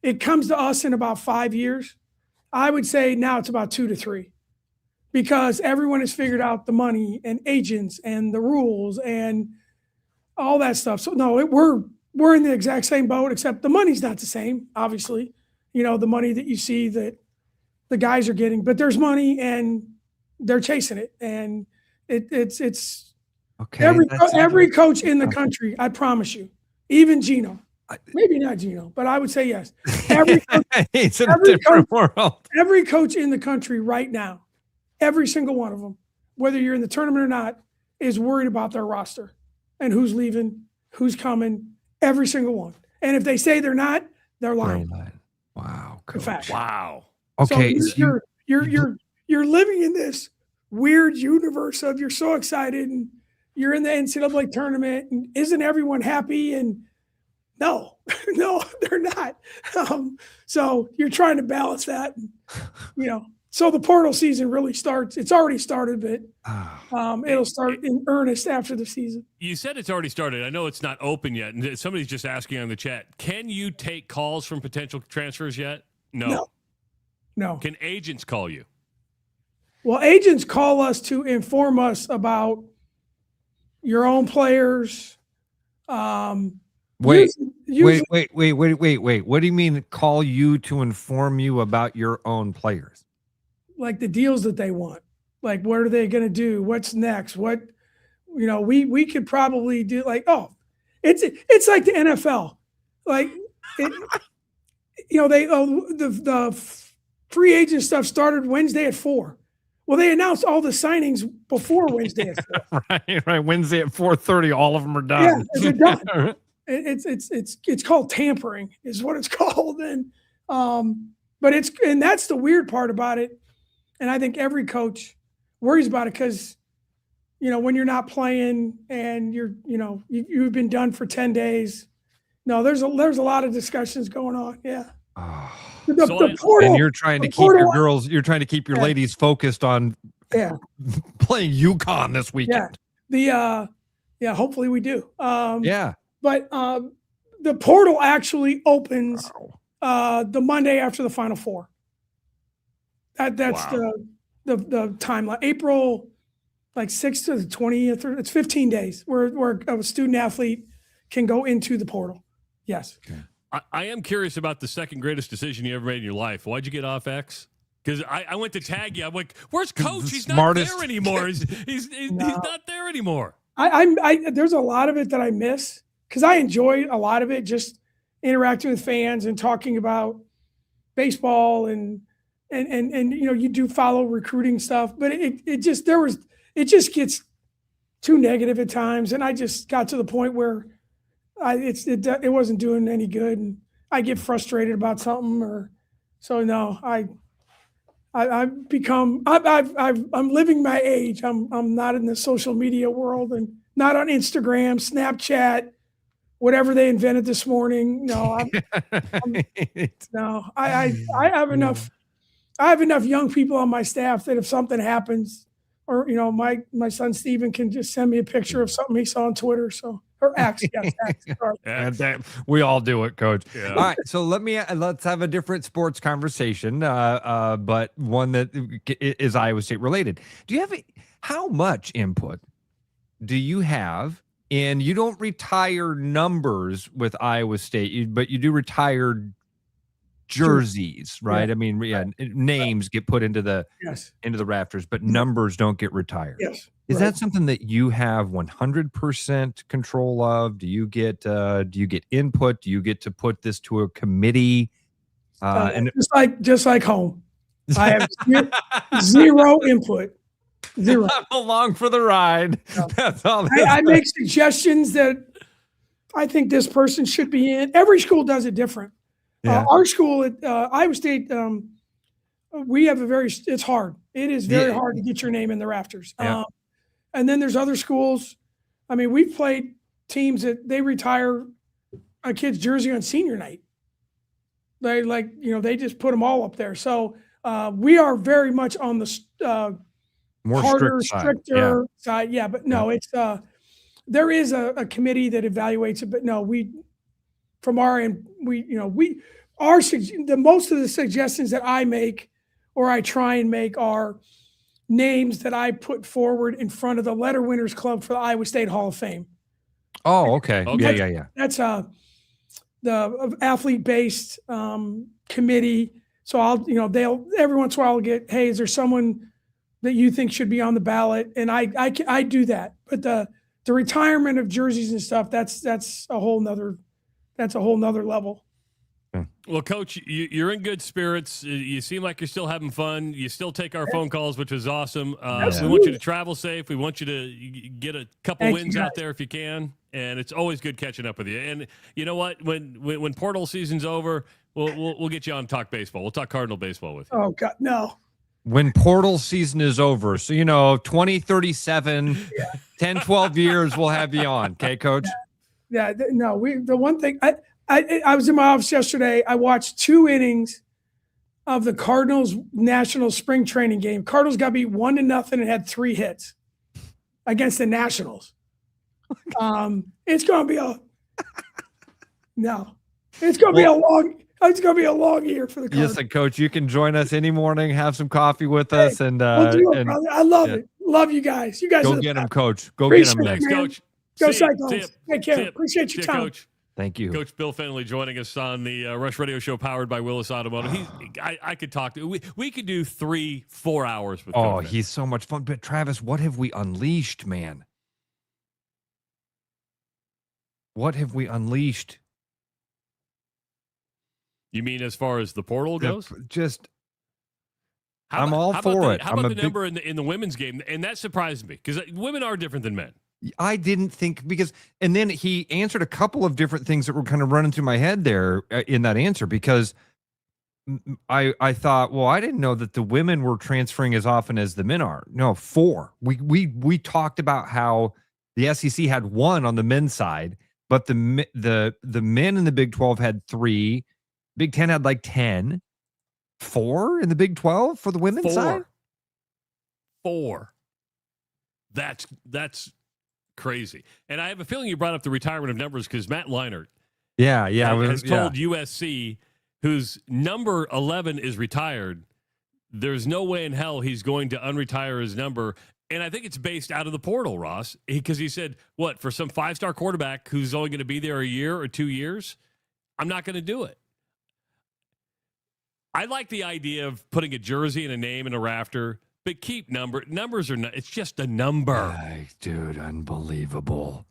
it comes to us in about 5 years. I would say now it's about 2 to 3, because everyone has figured out the money and agents and the rules and all that stuff. So no, we're in the exact same boat, except the money's not the same, obviously. The money that you see that the guys are getting, but there's money and they're chasing it. And it's okay. Every coach in the country, I promise you, even Gino, maybe not Gino, but I would say yes. Every coach in the country right now, every single one of them, whether you're in the tournament or not, is worried about their roster and who's leaving, who's coming. Every single one. And if they say they're not, they're lying. Wow. Fact. Wow. Okay. So you're living in this weird universe of you're so excited and you're in the NCAA tournament and isn't everyone happy? And no, they're not. So you're trying to balance that. And, so the portal season really starts. It's already started, but it'll start in earnest after the season. You said it's already started. I know it's not open yet. And somebody's just asking on the chat, can you take calls from potential transfers yet? No. Can agents call you? Well, agents call us to inform us about your own players. Wait. What do you mean call you to inform you about your own players? Like the deals that they want, like what are they going to do? What's next? What, we could probably do it's like the NFL, like the free agent stuff started Wednesday at 4. Well, they announced all the signings before Wednesday at 4. right. Wednesday at 4:30, all of them are done. Yeah, they're done. It's called tampering, is what it's called, and and that's the weird part about it. And I think every coach worries about it because, when you're not playing and you've been done for 10 days. No, there's a lot of discussions going on. Yeah. The portal, and you're trying to keep your girls, your ladies focused on playing UConn this weekend. Yeah. Hopefully we do. But the portal actually opens the Monday after the Final Four. That's the timeline. April 6th to the 20th. It's 15 days where a student athlete can go into the portal. Yes. Okay. I am curious about the second greatest decision you ever made in your life. Why'd you get off X? Because I went to tag you. I'm like, where's Coach? He's not there anymore. He's not there anymore. There's a lot of it that I miss because I enjoy a lot of it, just interacting with fans and talking about baseball and you do follow recruiting stuff, but it just gets too negative at times, and I just got to the point where it wasn't doing any good, and I get frustrated about something, I'm living my age. I'm not in the social media world and not on Instagram, Snapchat, whatever they invented this morning. No, I have enough. I have enough young people on my staff that if something happens, or my son Steven can just send me a picture of something he saw on Twitter. So, or X, yes, X. Sorry. And we all do it, Coach. Yeah. All right, so let's have a different sports conversation, but one that is Iowa State related. How much input do you have? And you don't retire numbers with Iowa State, but you do retire jerseys, right? Yeah. I mean, names get put into the rafters, but numbers don't get retired. Yes. Is that something that you have 100% control of? Do you get input? Do you get to put this to a committee? And just like home, I have zero input. Zero. I'm along for the ride. No. That's all. I make suggestions that I think this person should be in. Every school does it different. Yeah. Our school at Iowa State, we have it's hard. It is very hard to get your name in the rafters. Yeah. And then there's other schools. I mean, we've played teams that they retire a kid's jersey on senior night. They just put them all up there. So we are very much on the more harder, stricter side. Yeah, but no, it's there is a committee that evaluates it. But no, from our end, most of the suggestions that I make or I try and make are names that I put forward in front of the Letter Winners Club for the Iowa State Hall of Fame. Oh, okay. Yeah. That's the athlete-based committee. So they'll every once in a while get, hey, is there someone that you think should be on the ballot? And I do that. But the retirement of jerseys and stuff, that's a whole nother level. Well, Coach, you're in good spirits. You seem like you're still having fun. You still take our phone calls, which is awesome. We want you to travel safe. We want you to get a couple wins out there if you can. And it's always good catching up with you. And you know what? When portal season's over, we'll get you on Talk Baseball. We'll talk Cardinal baseball with you. Oh, God, no. When portal season is over, so 2037, 10, 12 years, we'll have you on. Okay, Coach? Yeah, no. The one thing I was in my office yesterday. I watched 2 innings of the Cardinals National spring training game. Cardinals got beat 1-0 and had 3 hits against the Nationals. It's going to be a long year for the Cardinals. Yes, Coach, you can join us any morning, have some coffee with us, and we'll do it, brother. I love it. Love you guys. You guys go get them, Coach. Go get them. Thanks, Coach. Go Cyclones. Take care. Appreciate your time. Coach. Thank you. Coach Bill Fenley joining us on the Rush Radio Show powered by Willis Automotive. I could talk to we could do 3-4 hours with Coach. He's so much fun. But Travis, what have we unleashed, man? What have we unleashed? You mean as far as the portal goes? I'm all for it. How about the number in the women's game? And that surprised me because women are different than men. I didn't think and then he answered a couple of different things that were kind of running through my head there in that answer because I thought, well, I didn't know that the women were transferring as often as the men are. No, 4. We talked about how the SEC had 1 on the men's side, but the men in the Big 12 had 3. Big 10 had like 10. 4 in the Big 12 for the women's side? 4. That's crazy. And I have a feeling you brought up the retirement of numbers because Matt Leinart has told USC, whose number 11 is retired, there's no way in hell he's going to unretire his number. And I think it's based out of the portal, Ross, because he said, for some 5-star quarterback who's only going to be there a year or 2 years, I'm not going to do it. I like the idea of putting a jersey and a name in a rafter, but keep numbers are not. It's just a number. Dude, unbelievable.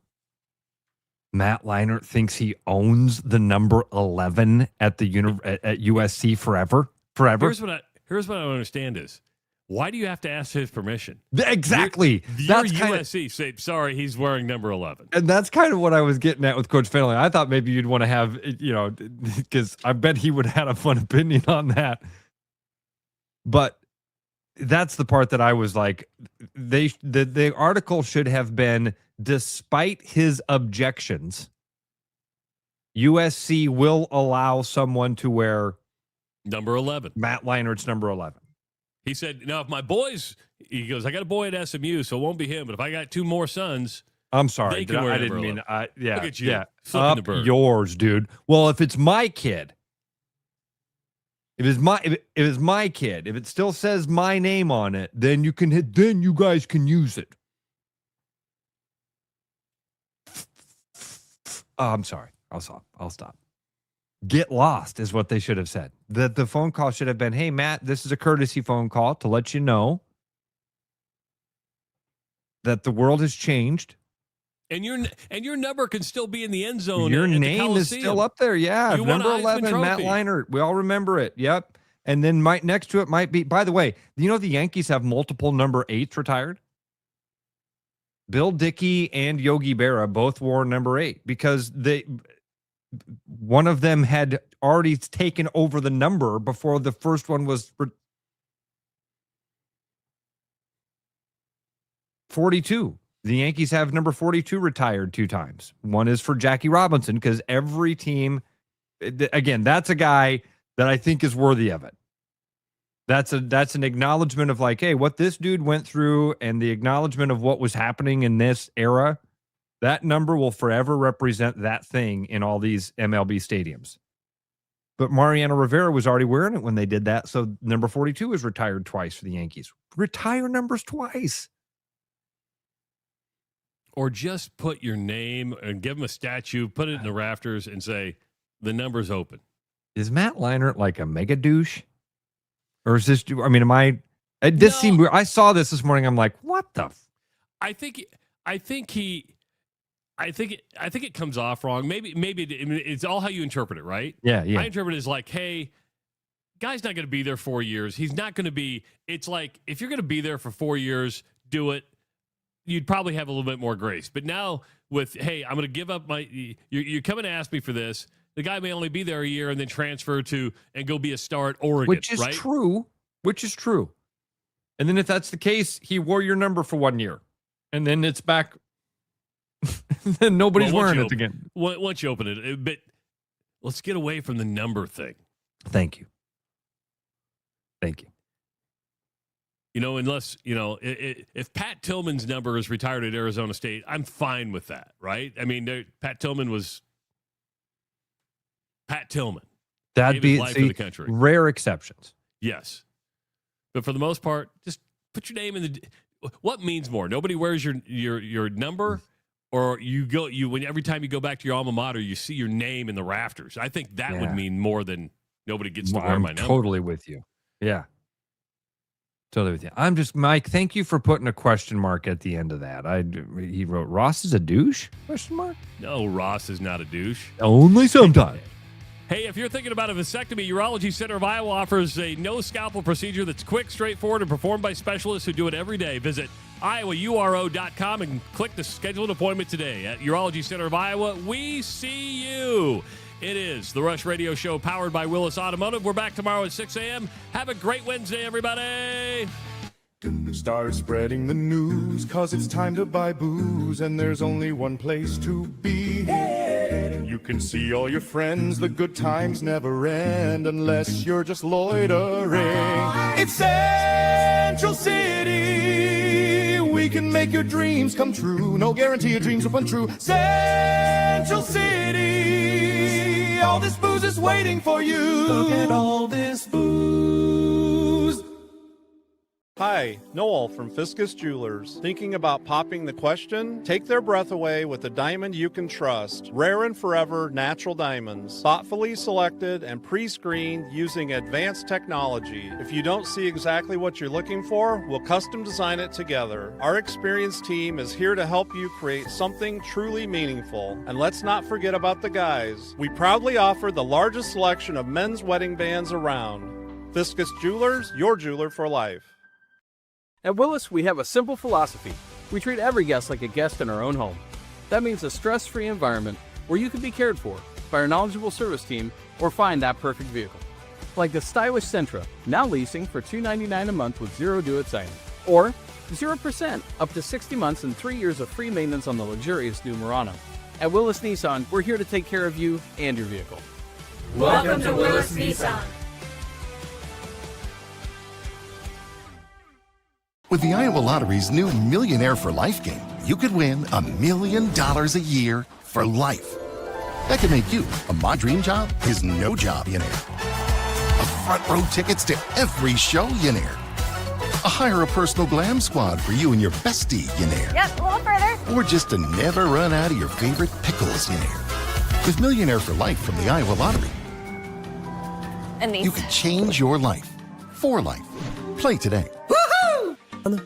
Matt Leinart thinks he owns the number 11 at the at USC forever. Here's what I don't understand is, why do you have to ask his permission? Exactly. That's USC. Say sorry, he's wearing number 11. And that's kind of what I was getting at with Coach Fennelly. I thought maybe you'd want to have, because I bet he would have had a fun opinion on that. But that's the part that I was like, the article should have been, despite his objections, USC will allow someone to wear number 11. Matt Leinart's number 11. He said, "Now if my boys," he goes, "I got a boy at SMU, so it won't be him. But if I got 2 more sons." I'm sorry. They can wear I it didn't for a mean. living. Yeah. Look at you, Yeah. flipping Up the bird. yours, dude. Well, if it's my kid, if it's my kid, if it still says my name on it, then you guys can use it. Oh, I'm sorry. I'll stop. Get lost is what they should have said. The phone call should have been, "Hey, Matt, this is a courtesy phone call to let you know that the world has changed. And your number can still be in the end zone. Your at the name is Coliseum. still up there. Yeah. You won a Number Heisman 11, Matt Trophy. Leinart. We all remember it. Yep. And then next to it might be, by the way, you know the Yankees have multiple number 8s retired? Bill Dickey and Yogi Berra both wore number 8 because one of them had already taken over the number before the first one was 42. The Yankees have number 42 retired 2 times. One is for Jackie Robinson because every team, again, that's a guy that I think is worthy of it. That's an acknowledgement of like, hey, what this dude went through and the acknowledgement of what was happening in this era. That number will forever represent that thing in all these MLB stadiums. But Mariano Rivera was already wearing it when they did that. So number 42 is retired twice for the Yankees. Retire numbers twice. Or just put your name and give him a statue, put it in the rafters, and say the number's open. Is Matt Leinart like a mega douche? Or is this, I mean, it just seemed weird. I saw this morning. I'm like, what the? I think it comes off wrong. Maybe it's all how you interpret it, right? Yeah. I interpret it as like, hey, guy's not going to be there 4 years. He's not going to be, it's like, if you're going to be there for 4 years, do it. You'd probably have a little bit more grace. But now with, hey, I'm going to give up you're coming to ask me for this. The guy may only be there a year and then transfer to and go be a star at Oregon, Which is true. And then if that's the case, he wore your number for 1 year. And then it's back. Then nobody's wearing it again. Once you open it. But let's get away from the number thing. Thank you. You know, unless, you know, if Pat Tillman's number is retired at Arizona State, I'm fine with that, right? I mean, Pat Tillman was Pat Tillman. That'd be life for the country. Rare exceptions. Yes. But for the most part, just put your name in the. What means more? Nobody wears your number, or every time you go back to your alma mater, you see your name in the rafters. I think that would mean more than nobody gets to wear my number. Totally with you. Yeah. Totally with you. I'm just, Mike, thank you for putting a question mark at the end of that. He wrote, Ross is a douche? Question mark? No, Ross is not a douche. Only sometimes. Hey, if you're thinking about a vasectomy, Urology Center of Iowa offers a no-scalpel procedure that's quick, straightforward, and performed by specialists who do it every day. Visit iowauro.com and click to schedule an appointment today. At Urology Center of Iowa, we see you. It is the Rush Radio Show powered by Willis Automotive. We're back tomorrow at 6 a.m. Have a great Wednesday, everybody. Start spreading the news, 'cause it's time to buy booze, and there's only one place to be. You can see all your friends, the good times never end, unless you're just loitering. It's Central City. We can make your dreams come true. No guarantee your dreams will come true. Central City. All this booze is waiting for you. Look at all this booze. Hi, Noel from Fiscus Jewelers. Thinking about popping the question? Take their breath away with a diamond you can trust. Rare and forever natural diamonds. Thoughtfully selected and pre-screened using advanced technology. If you don't see exactly what you're looking for, we'll custom design it together. Our experienced team is here to help you create something truly meaningful. And let's not forget about the guys. We proudly offer the largest selection of men's wedding bands around. Fiscus Jewelers, your jeweler for life. At Willis, we have a simple philosophy. We treat every guest like a guest in our own home. That means a stress-free environment where you can be cared for by our knowledgeable service team or find that perfect vehicle. Like the stylish Sentra, now leasing for $299 a month with zero due-it signing. Or 0% up to 60 months and 3 years of free maintenance on the luxurious new Murano. At Willis Nissan, we're here to take care of you and your vehicle. Welcome to Willis Nissan. With the Iowa Lottery's new Millionaire for Life game, you could win $1 million a year for life. That could make you a My Dream Job is no job-ionaire. A front row tickets to every show-yonaire. A hire a personal glam squad for you and your bestie-yonaire. Yep, a little further. Or just to never run out of your favorite pickles-yonaire. With Millionaire for Life from the Iowa Lottery, you can change your life for life. Play today.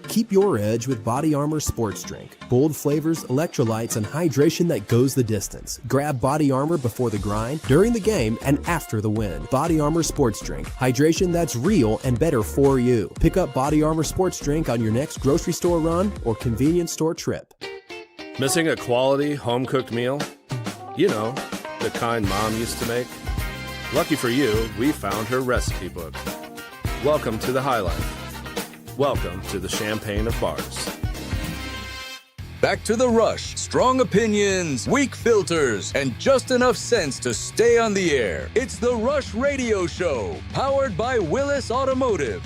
Keep your edge with Body Armor Sports Drink. Bold flavors, electrolytes, and hydration that goes the distance. Grab Body Armor before the grind, during the game, and after the win. Body Armor Sports Drink. Hydration that's real and better for you. Pick up Body Armor Sports Drink on your next grocery store run or convenience store trip. Missing a quality, home-cooked meal? You know, the kind Mom used to make? Lucky for you, we found her recipe book. Welcome to the High Life. Welcome to the champagne of bars. Back to the Rush. Strong opinions, weak filters, and just enough sense to stay on the air. It's the Rush Radio Show, powered by Willis Automotive.